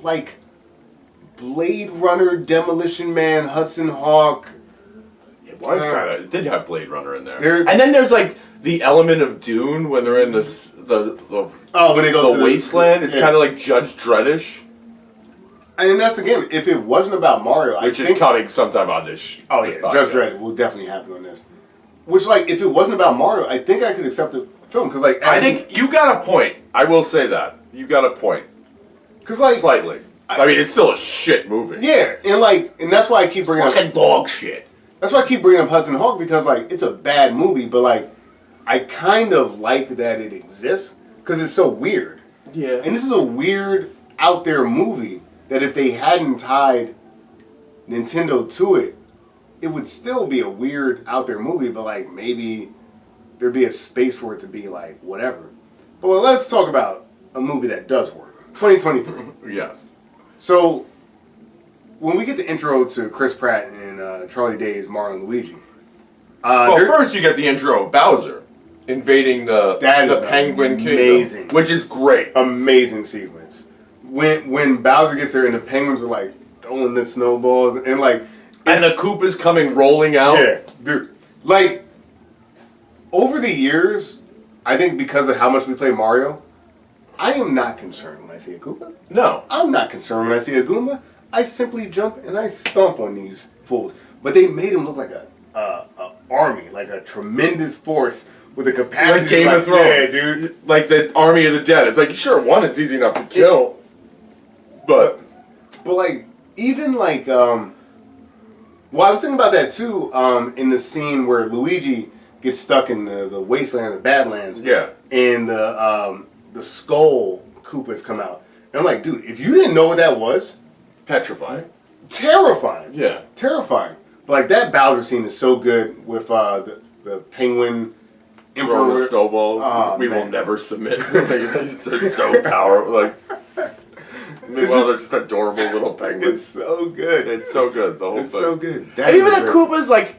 like Blade Runner, Demolition Man, Hudson Hawk.
It was kind of. It did have Blade Runner in there.
And
then there's like the element of Dune when they're in the
when they go to
the wasteland. It's kind of like Judge Dreddish.
And that's again, if it wasn't about Mario,
which is coming sometime on this.
Oh yeah, Judge Dredd will definitely happen on this. Which like, if it wasn't about Mario, I think I could accept the film because like
I think you got a point. I will say that you got a point.
Because like
slightly. I mean, it's still a shit movie.
Yeah, and that's why I keep bringing
fucking dog shit.
That's why I keep bringing up Hudson Hawk because like it's a bad movie, but like I kind of like that it exists because it's so weird.
Yeah.
And this is a weird out there movie that if they hadn't tied Nintendo to it, it would still be a weird out there movie, but like maybe there'd be a space for it to be like whatever. But let's talk about a movie that does work. 2023.
Yes.
So when we get the intro to Chris Pratt and Charlie Day's Mario and Luigi.
Well, first you get the intro of Bowser invading the Penguin Kingdom, which is great.
Amazing sequence. When Bowser gets there and the penguins were like throwing the snowballs and like
and the Koopa's coming rolling out.
Yeah, dude. Like over the years, I think because of how much we play Mario, I am not concerned when I see a Koopa.
No.
I'm not concerned when I see a Goomba. I simply jump and I stomp on these fools. But they made him look like a army, like a tremendous force with a capacity.
Like Game of Thrones. Yeah, dude. Like the Army of the Dead. It's like, sure, one is easy enough to kill. But
like, even like, well, I was thinking about that too, in the scene where Luigi gets stuck in the wasteland, the Badlands.
Yeah.
And the skull Koopas come out. And I'm like, dude, if you didn't know what that was,
Petrifying.
terrifying.
Yeah.
Terrifying. But like that Bowser scene is so good with the penguin
Throwing
emperor.
the snowballs.
Oh,
We will
man.
never submit. They're so powerful. Like, meanwhile, they're just adorable little penguins.
It's so good.
It's so good. The whole
It's
thing.
so good.
And even the
great.
Koopas, like,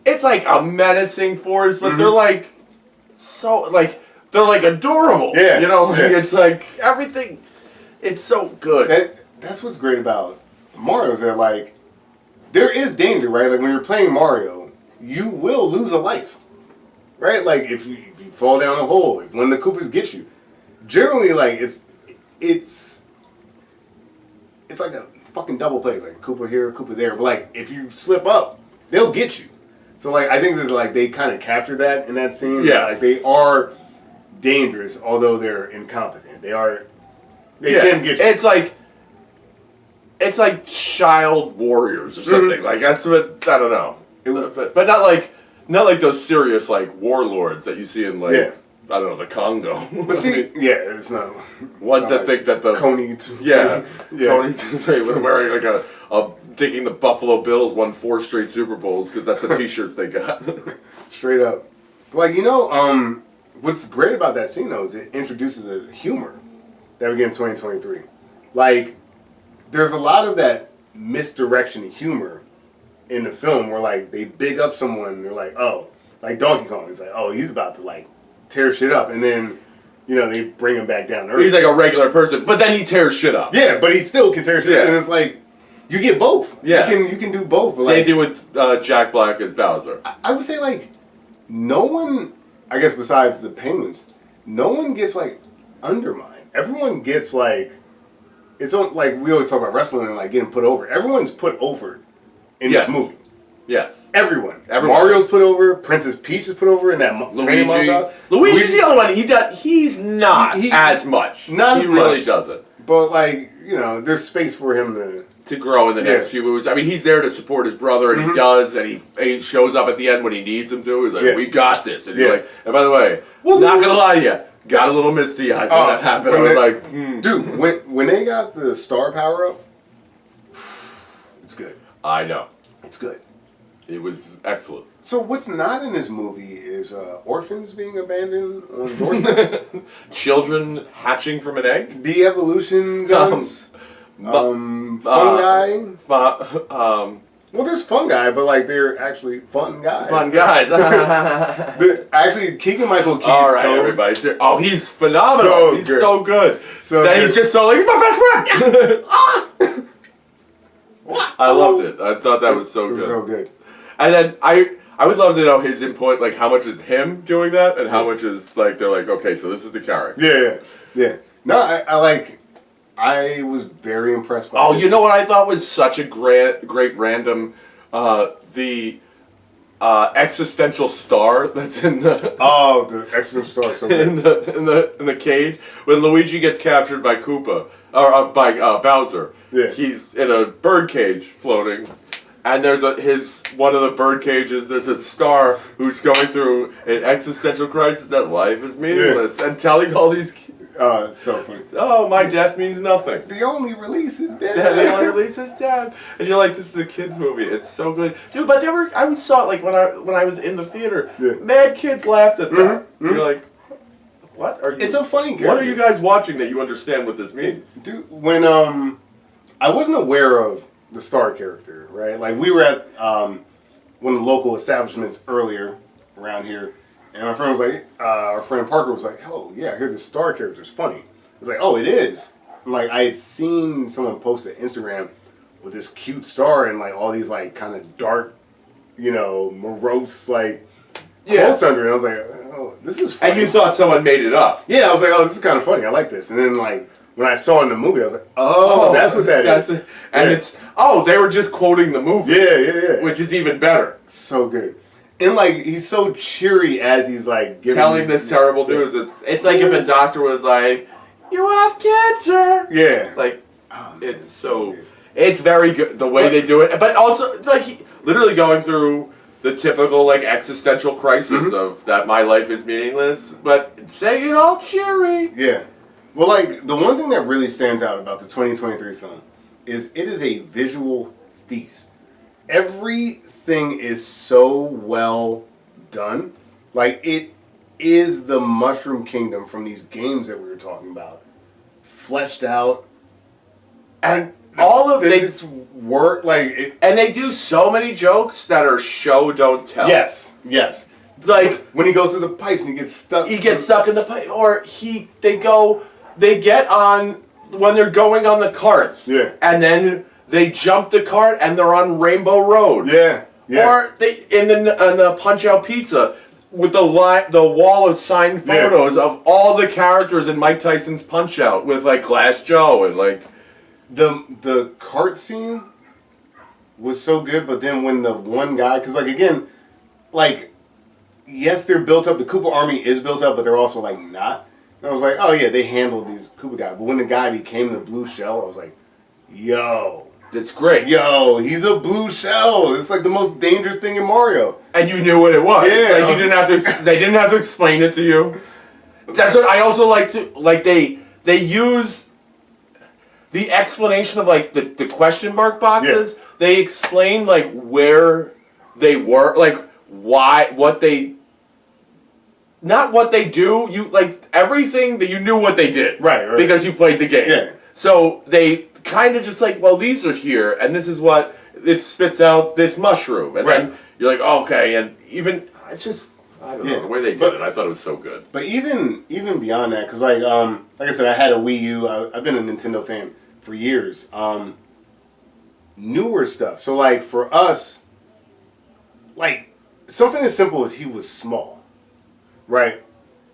it's like a menacing force, but they're like so like they're like adorable.
Yeah,
You know, like,
yeah.
it's like everything. It's so good.
That's what's great about Mario is that like there is danger, right? Like when you're playing Mario, you will lose a life, right? Like if you fall down a hole, if one of the Koopas get you, generally like it's like a fucking double play, like Koopa here, Koopa there. But like if you slip up, they'll get you. So like I think that like they kind of captured that in that scene.
Yes.
Like they are dangerous, although they're incompetent. They can get you.
It's like child warriors or something. Like that's what I don't know. But not like those serious like warlords that you see in like I don't know the Congo.
But see, it's not
ones that think that the
Coney.
Coney when wearing like a thinking the Buffalo Bills won 4 straight Super Bowls because that's the T-shirts they got.
Straight up. Like what's great about that scene though is it introduces the humor that we get in 2023. Like there's a lot of that misdirection of humor in the film where like they big up someone and they're like, oh, like Donkey Kong is like, oh, he's about to like tear shit up, and then they bring him back down to earth.
He's like a regular person, but then he tears shit up.
Yeah, but he still can tear shit up, and it's like you get both.
Yeah,
you can do both.
Same thing with Jack Black as Bowser.
I would say like no one, I guess besides the Penguins, no one gets like undermined. Everyone gets like it's on, like we always talk about wrestling and like getting put over. Everyone's put over in this movie.
Yes.
Everyone. Mario's put over. Princess Peach is put over in that training montage.
Luigi's the only one. He's not as much.
Not as
he
much.
really doesn't.
But like there's space for him to
grow in the next few movies. I mean, he's there to support his brother, and he does, and he shows up at the end when he needs him to. He's like, "We got this," and you're like, and by the way, not gonna lie to you, got a little misty-eyed when that happened. I was like,
dude, when they got the star power up, it's good.
I know.
It's good.
It was excellent.
So what's not in this movie is orphans being abandoned on doorsteps,
children hatching from an egg,
de-evolution guns, fungi. Well, there's fungi, but like they're actually fun guys.
Fun guys.
Actually, Keegan-Michael Key's
all right,
Toad,
everybody. Oh, he's phenomenal. He's so good. He's just so like, he's my best friend. I loved it. I thought that was so good.
It was so good.
And then I would love to know his input, like how much is him doing that, and how much is like they're like, okay, so this is the character.
Yeah. No, I was very impressed by.
Oh, you know what I thought was such a great random, the existential star that's in the
the existential star so good.
in the cage when Luigi gets captured by Koopa or by Bowser.
Yeah.
He's in a bird cage floating. And there's one of the bird cages. There's a star who's going through an existential crisis that life is meaningless, and telling all these.
Oh, it's so funny.
Oh, my death means nothing.
The only release is death.
The only release is death. And you're like, this is a kids movie. It's so good, dude. But I saw it like when I was in the theater. Yeah. Mad kids laughed at that. You're like, what are you?
It's a funny character.
What are you guys watching that you understand what this means?
Dude, when I wasn't aware of the star character, right? Like we were at one of the local establishments earlier around here, and my friend was like, our friend Parker was like, "Oh yeah, I hear this star character is funny." I was like, "Oh, it is." And, like I had seen someone post to Instagram with this cute star and like all these like kind of dark, morose like quotes under it. I was like, "Oh, this is funny."
And you thought someone made it up?
Yeah, I was like, "Oh, this is kind of funny. I like this." And then like. When I saw it in the movie, I was like, "Oh, that's what that is."
And it's they were just quoting the movie.
Yeah.
Which is even better.
So good, and like he's so cheery as he's like
telling this terrible news. It's like if a doctor was like, "You have cancer."
Yeah.
Like, it's so. It's very good the way they do it, but also like literally going through the typical like existential crisis of that my life is meaningless, but saying it all cheery.
Yeah. Well, like, the one thing that really stands out about the 2023 film is it is a visual feast. Everything is so well done. Like, it is the Mushroom Kingdom from these games that we were talking about. Fleshed out.
And all of
it's work, like... It,
and they do so many jokes that are show, don't tell.
yes, yes.
Like...
when he goes through the pipes and he gets stuck...
He gets stuck in the pipe. Or they get on... when they're going on the carts.
Yeah.
And then they jump the cart and they're on Rainbow Road.
Yeah, yeah.
Or they in the Punch-Out Pizza... with the wall of signed photos of all the characters in Mike Tyson's Punch-Out with like Glass Joe and like
the cart scene was so good, but then when the one guy, because like again, like yes they're built up, the Koopa army is built up, but they're also like not. And I was like, oh yeah, they handled these Koopa guys. But when the guy became the blue shell, I was like, yo.
That's great.
Yo, he's a blue shell. It's like the most dangerous thing in Mario.
And you knew what it was.
Yeah.
Like you didn't have to. They didn't have to explain it to you. That's what I also like to like. They use the explanation of like the question mark boxes.
Yeah.
They explain like where they were, like why, what they. Not what they do. You like everything that you knew what they did.
Right.
Because you played the game.
Yeah.
So they kind of just like, well, these are here, and this is what it spits out this mushroom, and then you're like, okay, and even it's just I don't know the way they did it. I thought it was so good.
But even beyond that, because like I said, I had a Wii U. I've been a Nintendo fan for years. Newer stuff. So like for us, like something as simple as he was small, right?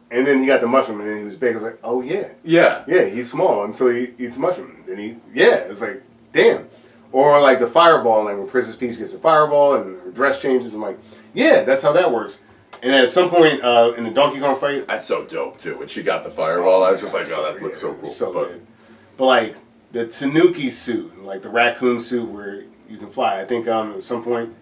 And then he got the mushroom, and then he was big. I was like, oh, yeah.
Yeah.
Yeah, he's small until he eats mushroom. Then it's like, damn. Or like the fireball, like when Princess Peach gets a fireball and her dress changes. I'm like, yeah, that's how that works. And at some point in the Donkey Kong fight.
That's so dope, too. When she got the fireball, I was just like, oh, that looks so cool.
So good. But like the Tanuki suit, like the raccoon suit where you can fly. I think at some point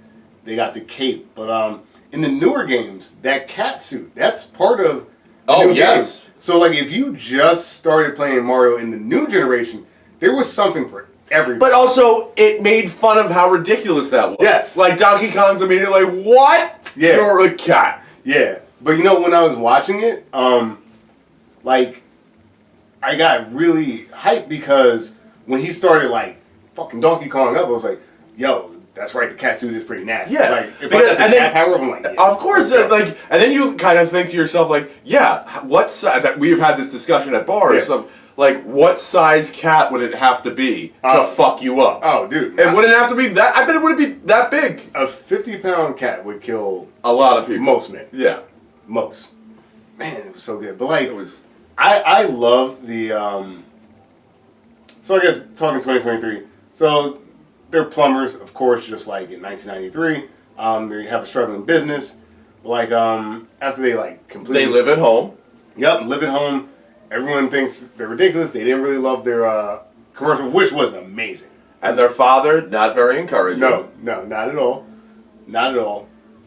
they got the cape. But in the newer games, that cat suit, that's part of...
Oh, yes.
Games. So, like, if you just started playing Mario in the new generation, there was something for everybody.
But also, it made fun of how ridiculous that was.
Yes.
Like, Donkey Kong's immediately like, what?
Yeah.
You're a cat.
Yeah. But, you know, when I was watching it, like, I got really hyped because when he started, like, fucking Donkey Kong up, I was like, yo, that's right, the cat suit is pretty nasty.
Yeah.
Like, if I got the cat power up, I'm like, yeah.
Of course, like, and then you kind of think to yourself, like, yeah, what size, we've had this discussion at bars of, like, what size cat would it have to be to fuck you up?
Oh, dude.
It wouldn't have to be that, I bet it wouldn't be that big.
A 50-pound cat would kill
a lot of people.
Most men.
Yeah.
Most. Man, it was so good. But, like,
it was.
I love the, so I guess, talking 2023, so... they're plumbers, of course, just like in 1993. They have a struggling business. Like, after they, like, completely...
They live at home.
Yep, live at home. Everyone thinks they're ridiculous. They didn't really love their commercial, which was amazing.
And their father, not very encouraging.
No, not at all. Not at all.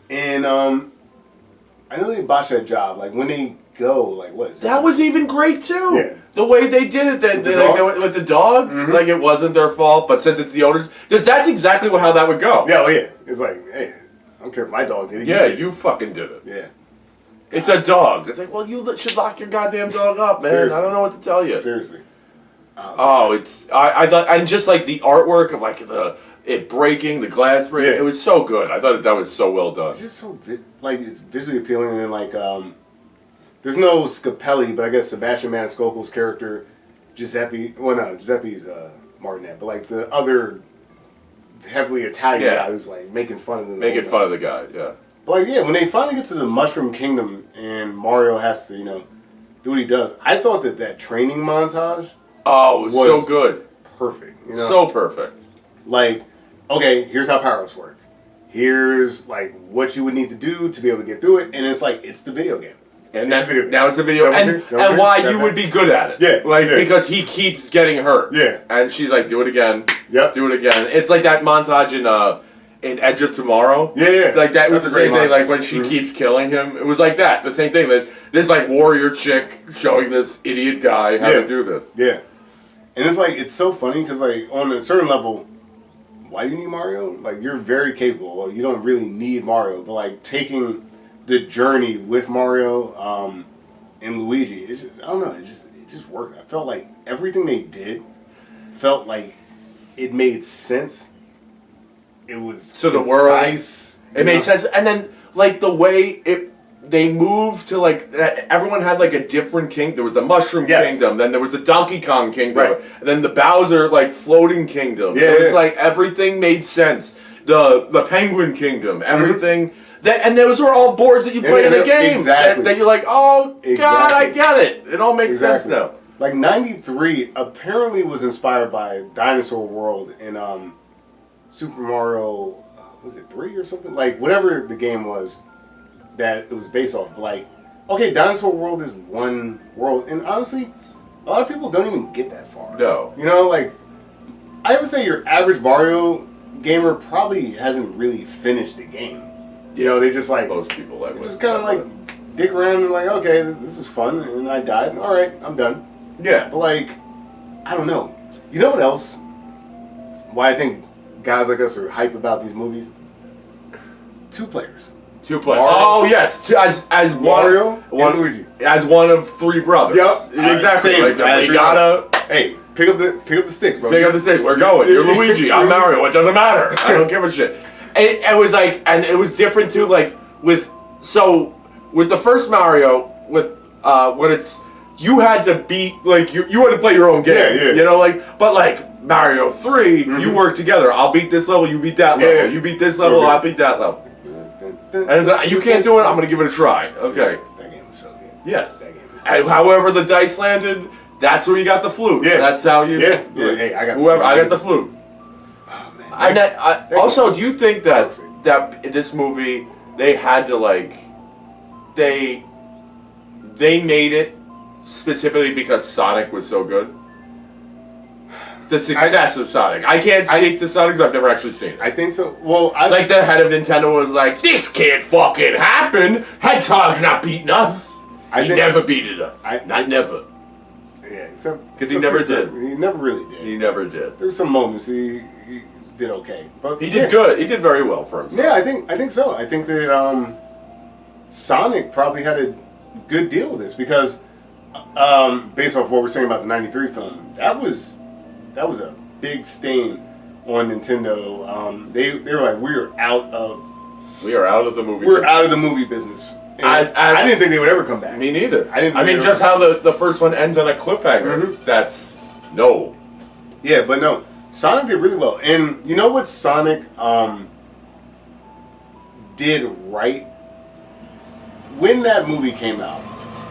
And, I know they botched that job. Like, when they go, like, what is it?
That was even great, too.
Yeah.
The way they did it, with the dog, like it wasn't their fault, but since it's the owner's, because that's exactly how that would go.
Yeah, yeah. It's like, hey, I don't care if my dog did it.
Yeah, you fucking did it.
Yeah.
It's a dog. It's like, well, you should lock your goddamn dog up, man. Seriously. I don't know what to tell you.
Seriously.
I thought, and just like the artwork of like it breaking, the glass breaking, it was so good. I thought that was so well done.
It's just so, like, it's visually appealing, and then, like, there's no Scapelli, but I guess Sebastian Maniscalco's character, Giuseppe, well, no, Giuseppe's Martinet, but, like, the other heavily Italian guy who's, like, making fun of them.
Making fun of the guy, yeah.
But, like, yeah, when they finally get to the Mushroom Kingdom and Mario has to, you know, do what he does, I thought that training montage...
Oh, it was so good.
Perfect. You know?
So perfect.
Like, okay, here's how power-ups work. Here's, like, what you would need to do to be able to get through it, and it's like, it's the video game.
And now it's the video, and why you would be good at it.
Yeah.
Like, because he keeps getting hurt.
Yeah.
And she's like, do it again.
Yep.
Do it again. It's like that montage in Edge of Tomorrow.
Yeah.
Like that was the
That's a great
same thing. Like
montage.
when she keeps killing him, it was like that. The same thing. This like warrior chick showing this idiot guy how to do this.
Yeah. And it's like, it's so funny because like on a certain level, why do you need Mario? Like you're very capable. You don't really need Mario, but like taking the journey with Mario and Luigi, it's just, I don't know, it just worked. I felt like everything they did felt like it made sense. It was
So the world,
it
made sense, and then like the way they moved to like everyone had like a different king. There was the Mushroom Kingdom, then there was the Donkey Kong Kingdom, and then the Bowser like floating kingdom. It was like everything made sense. The Penguin Kingdom, everything. And those were all boards that you play in the game.
Exactly.
That you're like, oh God, I get it. It all makes sense now.
Like 93 apparently was inspired by Dinosaur World and Super Mario, was it 3 or something? Like whatever the game was that it was based off. Like, okay, Dinosaur World is one world, and honestly, a lot of people don't even get that far.
No.
You know, like I would say your average Mario gamer probably hasn't really finished the game. You know, they just like
most people like
just kind of like dick around and like, okay, this is fun, and I died. All right, I'm done.
Yeah.
But like, I don't know. You know what else? Why I think guys like us are hype about these movies? 2 players.
2 players.
Mario,
Oh yes, as
Mario
one
and Luigi.
As one of 3 brothers.
Yep.
Exactly.
Same.
Like, we gotta.
Hey, pick up the sticks, bro.
Pick up the stick. We're going. You're Luigi. I'm Mario. It doesn't matter. I don't give a shit. It was like, and it was different too. Like with the first Mario, with when it's you had to beat like you had to play your own game.
Yeah.
You know, like but like Mario 3, you work together. I'll beat this level. You beat that level.
Yeah.
You beat this level. I'll beat that level. And it's like, you can't do it. I'm gonna give it a try. Okay.
That game was so good.
Yes.
That game was
And however the dice landed, that's where you got the flute.
Yeah.
That's how you.
Yeah. Hey, I got
whoever.
the flute.
I got the flute.
Oh man.
And that, also, do you think that
perfect.
this movie they had to like they made it specifically because Sonic was so good? The success of Sonic. I can't speak to Sonic because I've never actually seen it.
I think so. Well,
like the head of Nintendo was like, "This can't fucking happen. Hedgehog's not beating us. He never beated us. Not never."
Yeah, except
because he never did.
He never really did.
He never did.
There were some moments he did okay, but
he did good. He did very well for himself.
Yeah, I think so. I think that Sonic probably had a good deal with this because based off what we're saying about the '93 film, that was a big stain on Nintendo. They were like, we are out of the movie. We're out of the movie business. I didn't think they would ever come back.
Me neither.
I
mean, just how the first one ends on a cliffhanger. That's no.
Yeah, but no, Sonic did really well. And you know what Sonic did right? When that movie came out,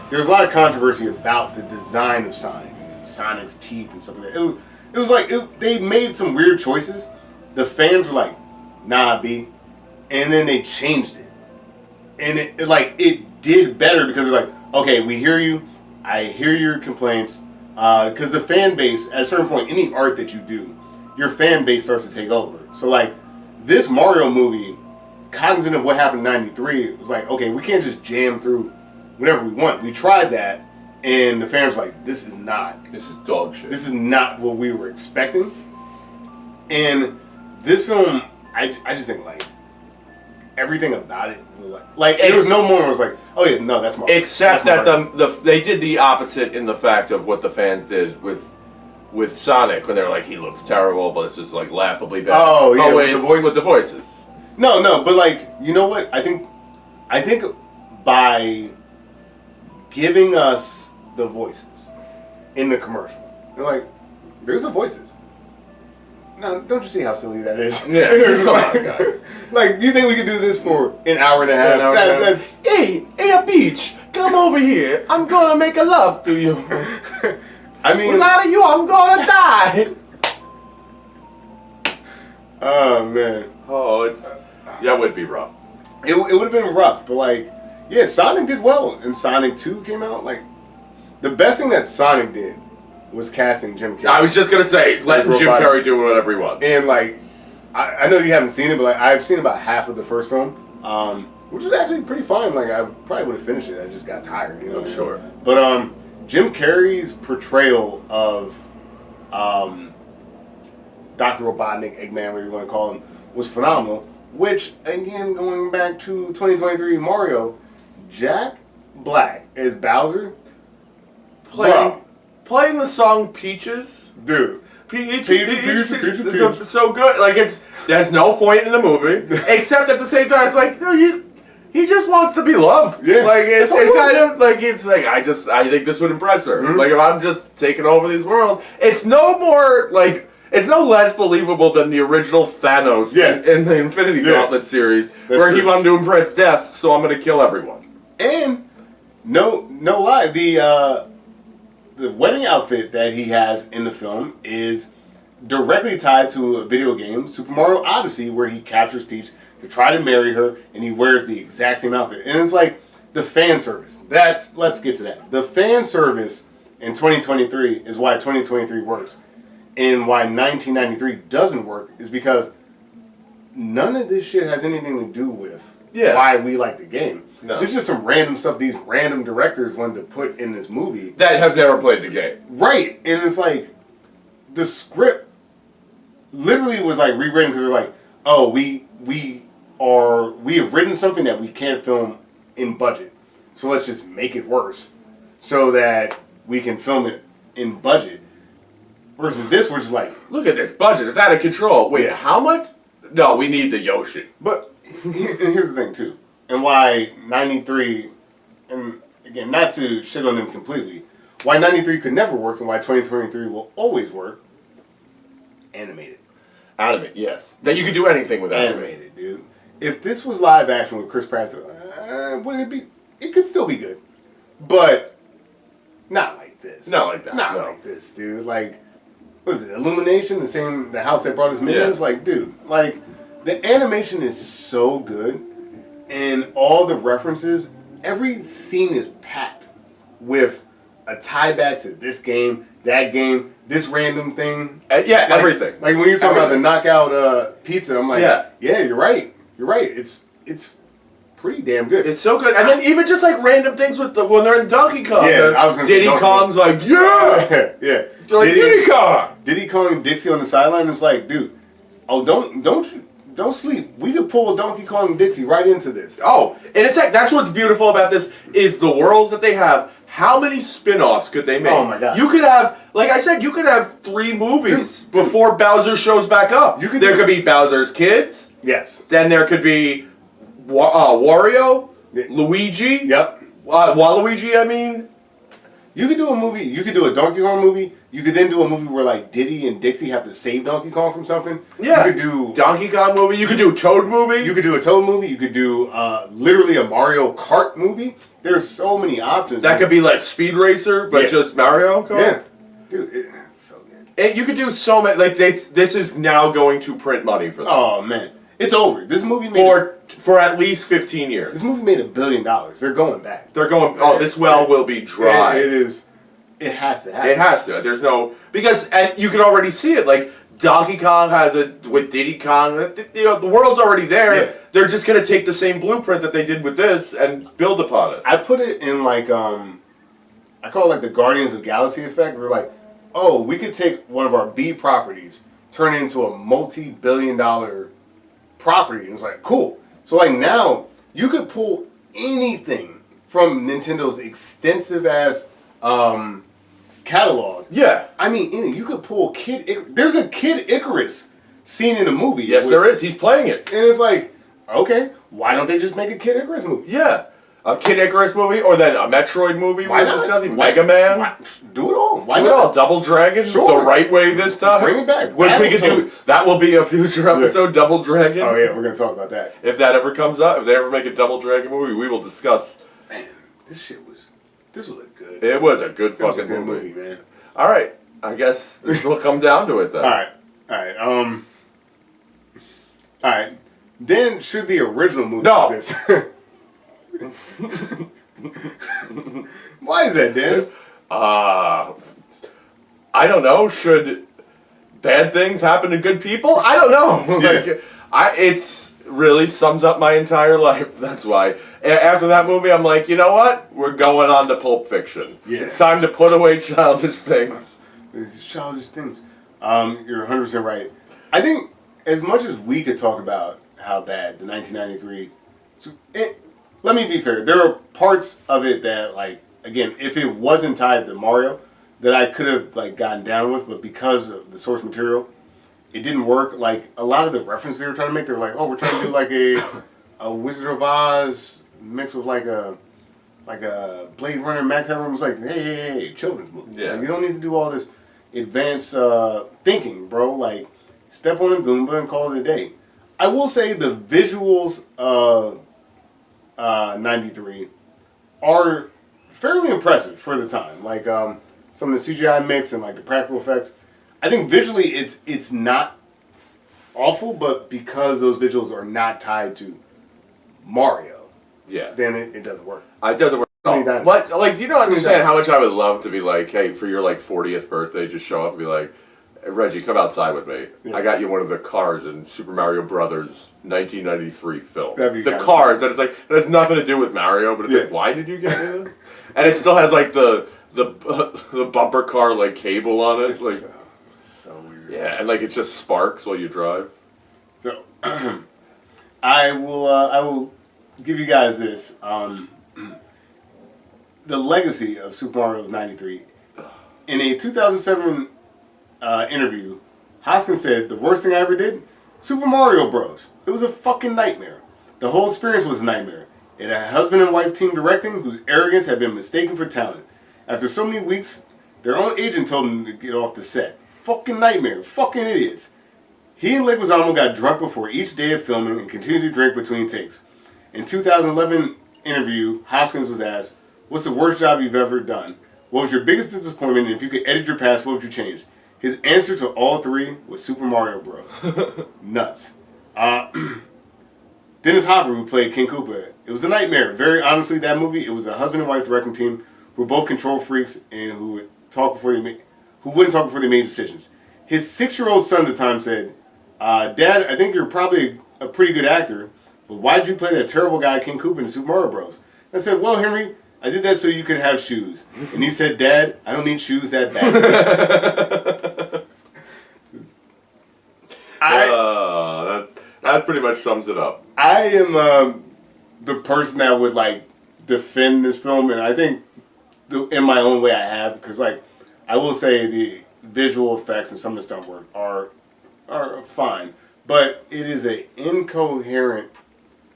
there was a lot of controversy about the design of Sonic and Sonic's teeth and stuff like that. It was like they made some weird choices. The fans were like, "Nah, B," and then they changed it, and it did better because they're like, "Okay, we hear you. I hear your complaints." Because the fan base, at a certain point, any art that you do, your fan base starts to take over. So like this Mario movie, cognizant of what happened in '93, it was like, okay, we can't just jam through whatever we want. We tried that. And the fans were like, this is dog shit. This is not what we were expecting. And this film, I just think like everything about it was like there was no moment where I was like, oh yeah, no, that's Mario.
Except that they did the opposite in the fact of what the fans did with Sonic when they were like, he looks terrible, but this is like laughably bad.
Oh yeah, with
the voices.
No, but like, you know what? I think by giving us the voices in the commercial, they're like, there's the voices. No, don't you see how silly that is?
Yeah, come on, guys.
Like, do you think we could do this for an hour and a half? That's
hey, Peach, come over here. I'm gonna make a love to you.
I mean,
without you, I'm gonna die.
Oh man.
Oh, that would be rough.
It would have been rough, but like, yeah, Sonic did well, and Sonic 2 came out. Like, the best thing that Sonic did was casting Jim Carrey.
I was just gonna say, letting Jim Carrey do whatever he wants.
And like, I know you haven't seen it, but like I've seen about half of the first film, which is actually pretty fine. Like I probably would have finished it. I just got tired, you know.
Sure.
But Jim Carrey's portrayal of Dr. Robotnik, Eggman, whatever you want to call him, was phenomenal. Which, again, going back to 2023 Mario, Jack Black as Bowser,
playing the song Peaches,
dude.
Peaches.
Peaches.
So good. Like there's no point in the movie, except at the same time, it's like no, he just wants to be loved.
Yeah,
like it's kind of like it's like I think this would impress her.
Mm-hmm.
Like if I'm just taking over these worlds, it's no more like. It's no less believable than the original Thanos in the Infinity Gauntlet series, where he wanted to impress death, so I'm going to kill everyone.
And no lie, the wedding outfit that he has in the film is directly tied to a video game, Super Mario Odyssey, where he captures Peach to try to marry her, and he wears the exact same outfit. And it's like the fan service. Let's get to that. The fan service in 2023 is why 2023 works. And why 1993 doesn't work is because none of this shit has anything to do with why we like the game. No. This is just some random stuff these random directors wanted to put in this movie.
That have never played the game.
Right. And it's like, the script literally was like rewritten because they're like, oh, we have written something that we can't film in budget. So let's just make it worse so that we can film it in budget. Versus this, which is like,
look at this budget, it's out of control. Wait, how much? No, we need the Yoshi.
But here's the thing too, and why 93, and again, not to shit on them completely, why 93 could never work and why 2023 will always work. Animated,
yes. That you could do anything with
animated, dude. If this was live action with Chris Pratt, would it be? It could still be good, but not like this.
Not like that.
Not like this, dude. Like. What is it? Illumination, the house that brought us minions. Like, dude, like the animation is so good, and all the references. Every scene is packed with a tie back to this game, that game, this random thing.
Everything.
Like when you're talking about the knockout pizza, I'm like, yeah, you're right. You're right. It's pretty damn good.
It's so good. And then even just like random things with when they're in Donkey Kong.
Yeah, I was gonna
Diddy Kong's like, yeah.
They're
like Diddy Kong.
Diddy Kong and Dixie on the sideline is like, dude, don't sleep. We could pull Donkey Kong and Dixie right into this.
Oh, and it's like that's what's beautiful about this is the worlds that they have. How many spin-offs could they make?
Oh my god.
You could have, like I said, you could have 3 movies before Bowser shows back up. There could be Bowser's Kids.
Yes.
Then there could be Wario, Luigi.
Yep.
Waluigi, I mean.
You could do a movie. You could do a Donkey Kong movie. You could then do a movie where like Diddy and Dixie have to save Donkey Kong from something.
Yeah.
You could do
Donkey Kong movie. You could do a Toad movie.
You could do a Toad movie. You could do literally a Mario Kart movie. There's so many options.
That could be like Speed Racer, but just Mario Kart.
Yeah. Dude, it's so good.
And you could do so many. Like this is now going to print money for them.
Oh man, it's over. This movie made
for at least 15 years.
This movie made $1 billion. They're going back.
They're going. Oh, this well will be dry.
It is. It has to happen.
It has to. There's no and you can already see it. Like Donkey Kong has with Diddy Kong. The world's already there. Yeah. They're just gonna take the same blueprint that they did with this and build upon it.
I put it in like I call it like the Guardians of the Galaxy effect. We're like, oh, we could take one of our B properties, turn it into a multi-billion-dollar property, and it's like cool. So like now you could pull anything from Nintendo's extensive ass catalog.
Yeah.
I mean, you could pull there's a Kid Icarus scene in a movie.
Yes, there is. He's playing it.
And it's like, okay, why don't they just make a Kid Icarus movie?
Yeah. A Kid Icarus movie, or then a Metroid movie.
Why
we're
not?
discussing Mega Man.
Do it all. Why
do
not?
it all. Double Dragon.
Sure.
The right way this time.
Bring it back.
Which we could do. That will be a future episode. Double Dragon.
Oh yeah, we're gonna talk about that.
If that ever comes up, if they ever make a Double Dragon movie, we will discuss.
Man, this was a good.
It was a good fucking
movie, man.
All right, I guess this will come down to it then.
All right. Then should the original movie exist? Why is that, Dan?
I don't know. Should bad things happen to good people. I don't know. It's really sums up my entire life. That's why. After that movie, I'm like, you know what? We're going on to Pulp Fiction.
Yeah.
It's time to put away childish things.
These childish things. You're 100% right. I think as much as we could talk about how bad the 1993, let me be fair. There are parts of it that, like, again, if it wasn't tied to Mario, that I could have like gotten down with, but because of the source material, it didn't work. Like a lot of the references they were trying to make, they were like, "Oh, we're trying to do like a Wizard of Oz mixed with like a Blade Runner." Max Headroom was like, "Hey, children's movie.
Yeah.
Like, you don't need to do all this advanced thinking, bro. Like, step on a Goomba and call it a day." I will say the visuals of 93 are fairly impressive for the time. Like some of the CGI mix and like the practical effects. I think visually it's not awful, but because those visuals are not tied to Mario, then it doesn't work.
It doesn't work at all. But like, do you not understand how much I would love to be like, hey, for your like 40th birthday, just show up and be like, hey, Reggie, come outside with me. Yeah. I got you one of the cars in Super Mario Brothers 1993 film. The cars that it's like it has nothing to do with Mario, but it's like, why did you get me this? And it still has like the bumper car like cable on it. It's like
so weird.
Yeah, and like it just sparks while you drive.
So I will give you guys this. The legacy of Super Mario's 93. In a 2007 interview, Hoskins said, "The worst thing I ever did? Super Mario Bros. It was a fucking nightmare. The whole experience was a nightmare. It had a husband and wife team directing whose arrogance had been mistaken for talent. After so many weeks, their own agent told them to get off the set. Fucking nightmare. Fucking idiots." He and Leguizamo got drunk before each day of filming and continued to drink between takes. In 2011 interview, Hoskins was asked, "What's the worst job you've ever done? What was your biggest disappointment? And if you could edit your past, what would you change?" His answer to all three was Super Mario Bros. Nuts. Dennis Hopper, who played King Koopa, it was a nightmare. Very honestly, that movie, it was a husband and wife directing team who were both control freaks and who wouldn't talk before they made decisions. His 6-year-old son at the time said, "Dad, I think you're probably a pretty good actor, but why did you play that terrible guy King Koopa in Super Mario Bros?" I said, "Well, Henry, I did that so you could have shoes." And he said, "Dad, I don't need shoes that bad."
That pretty much sums it up.
I am the person that would like defend this film, and I think in my own way I have, because like I will say the visual effects and some of the stunt work are fine, but it is an incoherent,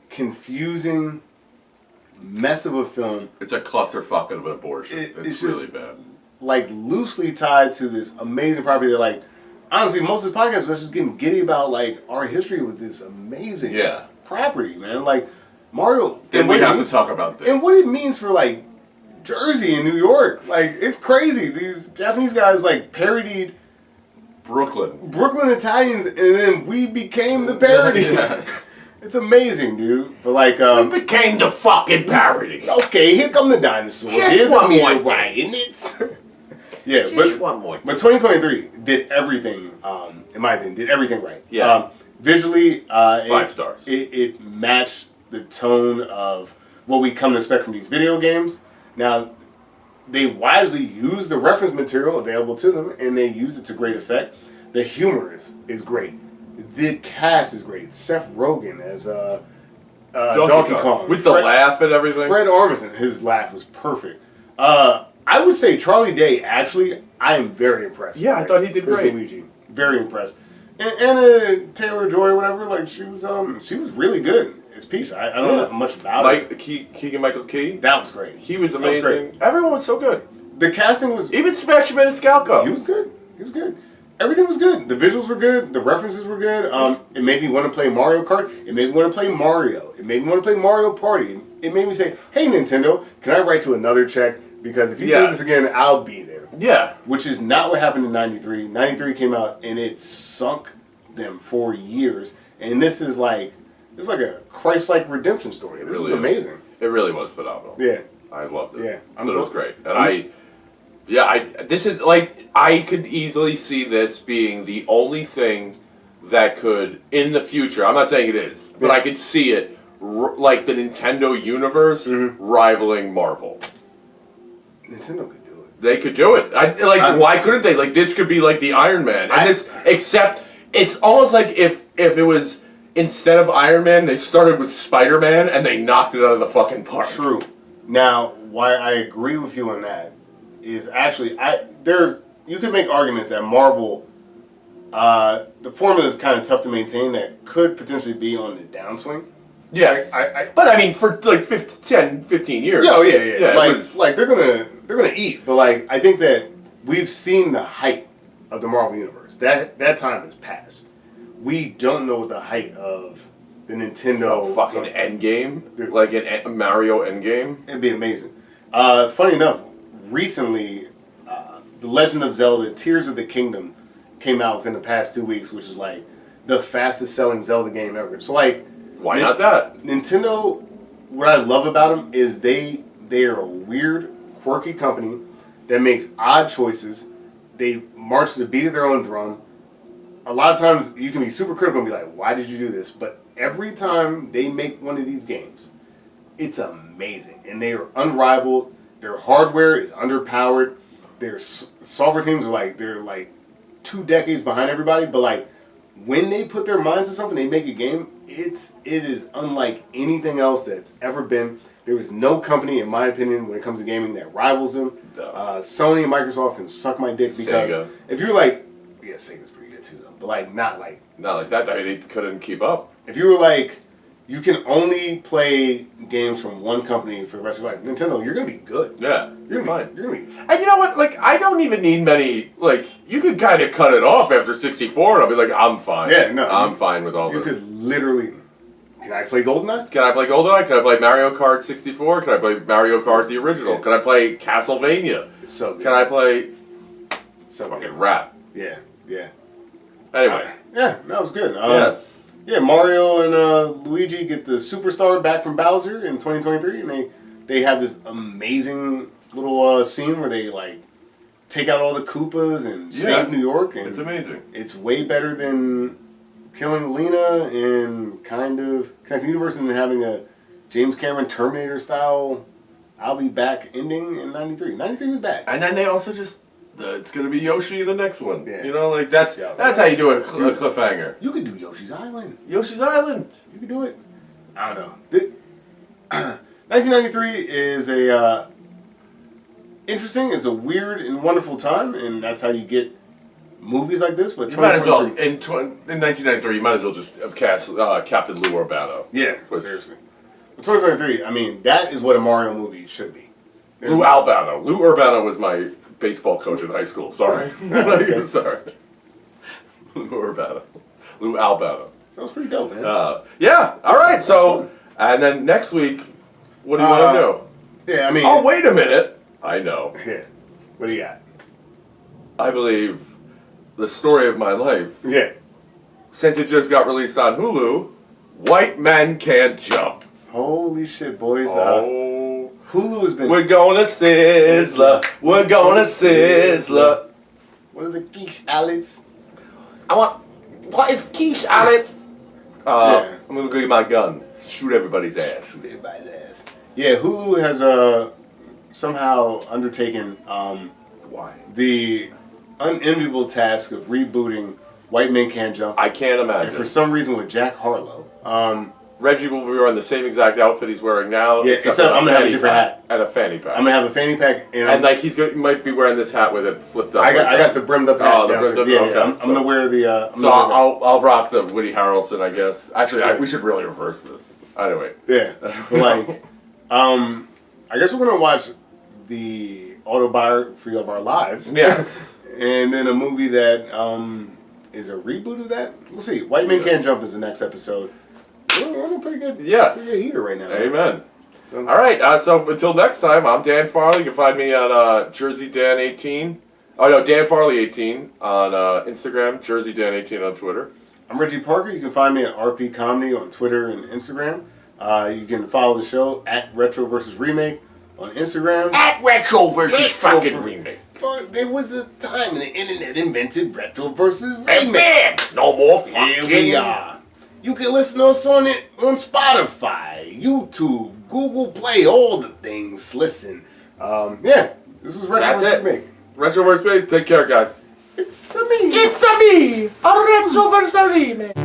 confusing mess of a film.
It's a clusterfuck of an abortion. It's really bad.
Like loosely tied to this amazing property that like honestly most of this podcast was just getting giddy about like our history with this amazing property, man. Like Mario.
Then we have to talk about this.
And what it means for like Jersey and New York. Like it's crazy. These Japanese guys like parodied Brooklyn Italians, and then we became the parody. It's amazing, dude. But like,
we became the fucking parody.
Okay, here come the dinosaurs. Here's
one more
writing it. Yeah,
just one more.
But 2023 did everything. In my opinion, did everything right.
Yeah.
Visually,
5 stars.
It matched the tone of what we come to expect from these video games. Now, they wisely used the reference material available to them, and they used it to great effect. The humor is great. The cast is great. Seth Rogen as Donkey Kong.
With the laugh and everything.
Fred Armisen, his laugh was perfect. I would say Charlie Day, actually, I am very impressed.
Yeah, I thought he did great.
Luigi. Very impressed. And Anna Taylor-Joy or whatever, like she was really good as Peach. I don't know much about her.
Keegan-Michael Key.
That was great.
He was amazing. Everyone was so good.
The casting was...
Even Sebastian Maniscalco.
He was good. He was good. Everything was good. The visuals were good. The references were good. It made me want to play Mario Kart. It made me want to play Mario. It made me want to play Mario Party. It made me say, "Hey, Nintendo, can I write you another check? Because if you do this again, I'll be there."
Yeah.
Which is not what happened in 93. 93 came out, and it sunk them for years. And this is like... It's like a Christ-like redemption story. This is amazing.
It really was phenomenal.
Yeah.
I loved it.
Yeah.
It was great. And Yeah, this is like I could easily see this being the only thing that could in the future. I'm not saying it is, but I could see it like the Nintendo universe rivaling Marvel.
Nintendo could do it.
They could do it. Why couldn't they? Like this could be like the Iron Man, and except it's almost like if it was instead of Iron Man, they started with Spider-Man and they knocked it out of the fucking park.
True. Now, why I agree with you on that is actually you could make arguments that Marvel, the formula is kind of tough to maintain. That could potentially be on the downswing.
Yes, but I mean for like 10, 15 years.
Yeah. Like they're gonna eat, but like I think that we've seen the height of the Marvel universe. That time has passed. We don't know what the height of the Nintendo
fucking Endgame, like a Mario Endgame.
It'd be amazing. Funny enough, recently, The Legend of Zelda: Tears of the Kingdom came out within the past 2 weeks, which is like the fastest selling Zelda game ever. So like,
why not that?
Nintendo, what I love about them is they are a weird, quirky company that makes odd choices. They march to the beat of their own drum. A lot of times you can be super critical and be like, why did you do this? But every time they make one of these games, it's amazing. And they are unrivaled. Their hardware is underpowered. Their software teams are they're 2 decades behind everybody. But like, when they put their minds to something, they make a game, it is unlike anything else that's ever been. There is no company, in my opinion, when it comes to gaming that rivals them. Sony and Microsoft can suck my dick because
Sega.
If you're like, yeah, Sega's pretty good too, though, but like not like
that. I mean, they couldn't keep up.
If you were like, you can only play games from one company for the rest of your life, Nintendo, you're gonna be good.
Yeah, you're fine.
You're gonna be.
And you know what? Like, I don't even need many. Like, you could kind of cut it off after 64, and I'll be like, I'm fine.
Yeah, no,
I'm fine with all
you
this.
You could literally. Can I play GoldenEye?
Can I play GoldenEye? Can I play Mario Kart 64? Can I play Mario Kart the original? Can I play Castlevania?
It's so good.
Can I play
some
fucking rap?
Yeah.
Anyway.
That was good.
Yes.
Yeah, Mario and Luigi get the superstar back from Bowser in 2023, and they have this amazing little scene where they like take out all the Koopas and save New York. And
it's amazing.
It's way better than killing Lena and kind of Connect the Universe and having a James Cameron Terminator style I'll be back ending in 93. 93 was back.
And then they also just it's gonna be Yoshi in the next one.
Yeah.
You know, like that's how you do a cliffhanger.
You could do Yoshi's Island.
Yoshi's Island.
You could do it. I don't know. 1993 is a interesting. It's a weird and wonderful time, and that's how you get movies like this. But
you might as well in 1993. You might as well just have cast Captain Lou Albano.
Yeah, seriously. But 2023. I mean, that is what a Mario movie should be.
Lou Albano. Lou Urbano was my baseball coach in high school. Sorry.
Okay.
Sorry. Lou Urbano. Lou Albano.
Sounds pretty dope, man.
Yeah. All right. So, and then next week, what do you want to
do? Yeah, I mean.
Oh, wait a minute. I know.
Yeah. What do you got?
I believe the story of my life.
Yeah.
Since it just got released on Hulu, White Men Can't Jump.
Holy shit, boys. Hulu has been...
We're gonna sizzler. We're gonna sizzler.
What is it, quiche, Alex?
What is quiche, Alex? I'm gonna go get my gun. Shoot everybody's ass.
Shoot everybody's ass. Yeah, Hulu has somehow undertaken the unenviable task of rebooting White Men Can't Jump.
I can't imagine.
And for some reason with Jack Harlow.
Reggie will be wearing the same exact outfit he's wearing now.
Yeah, except I'm gonna have a different hat
and a fanny pack.
I'm gonna have a fanny pack
and like he might be wearing this hat with it flipped up.
I got the brimmed up hat.
Oh, the brimmed up.
Yeah,
okay.
I'm gonna wear the.
So I'll rock the Woody Harrelson, I guess. Actually, we should really reverse this. Anyway.
Yeah, but like, I guess we're gonna watch the autobiography of our lives.
Yes.
And then a movie that is a reboot of that. We'll see. White Men Can't Jump is the next episode. We're pretty good.
Yes.
Pretty good heater right now.
Amen. All right. So until next time, I'm Dan Farley. You can find me on Jersey Dan 18. Oh no, Dan Farley 18 on Instagram. Jersey Dan 18 on Twitter.
I'm Reggie Parker. You can find me at RP Comedy on Twitter and Instagram. You can follow the show at Retro vs. Remake on Instagram.
At Retro vs. fucking Remake.
there was a time when the internet invented retro versus
And
remake.
bam! No more fucking.
Here we are. You can listen to us on Spotify, YouTube, Google Play, all the things. Listen. Yeah, this was retro
That's
versus
it.
remake.
Retro versus remake. Take care, guys.
It's a me.
It's a me, a retro versus remake.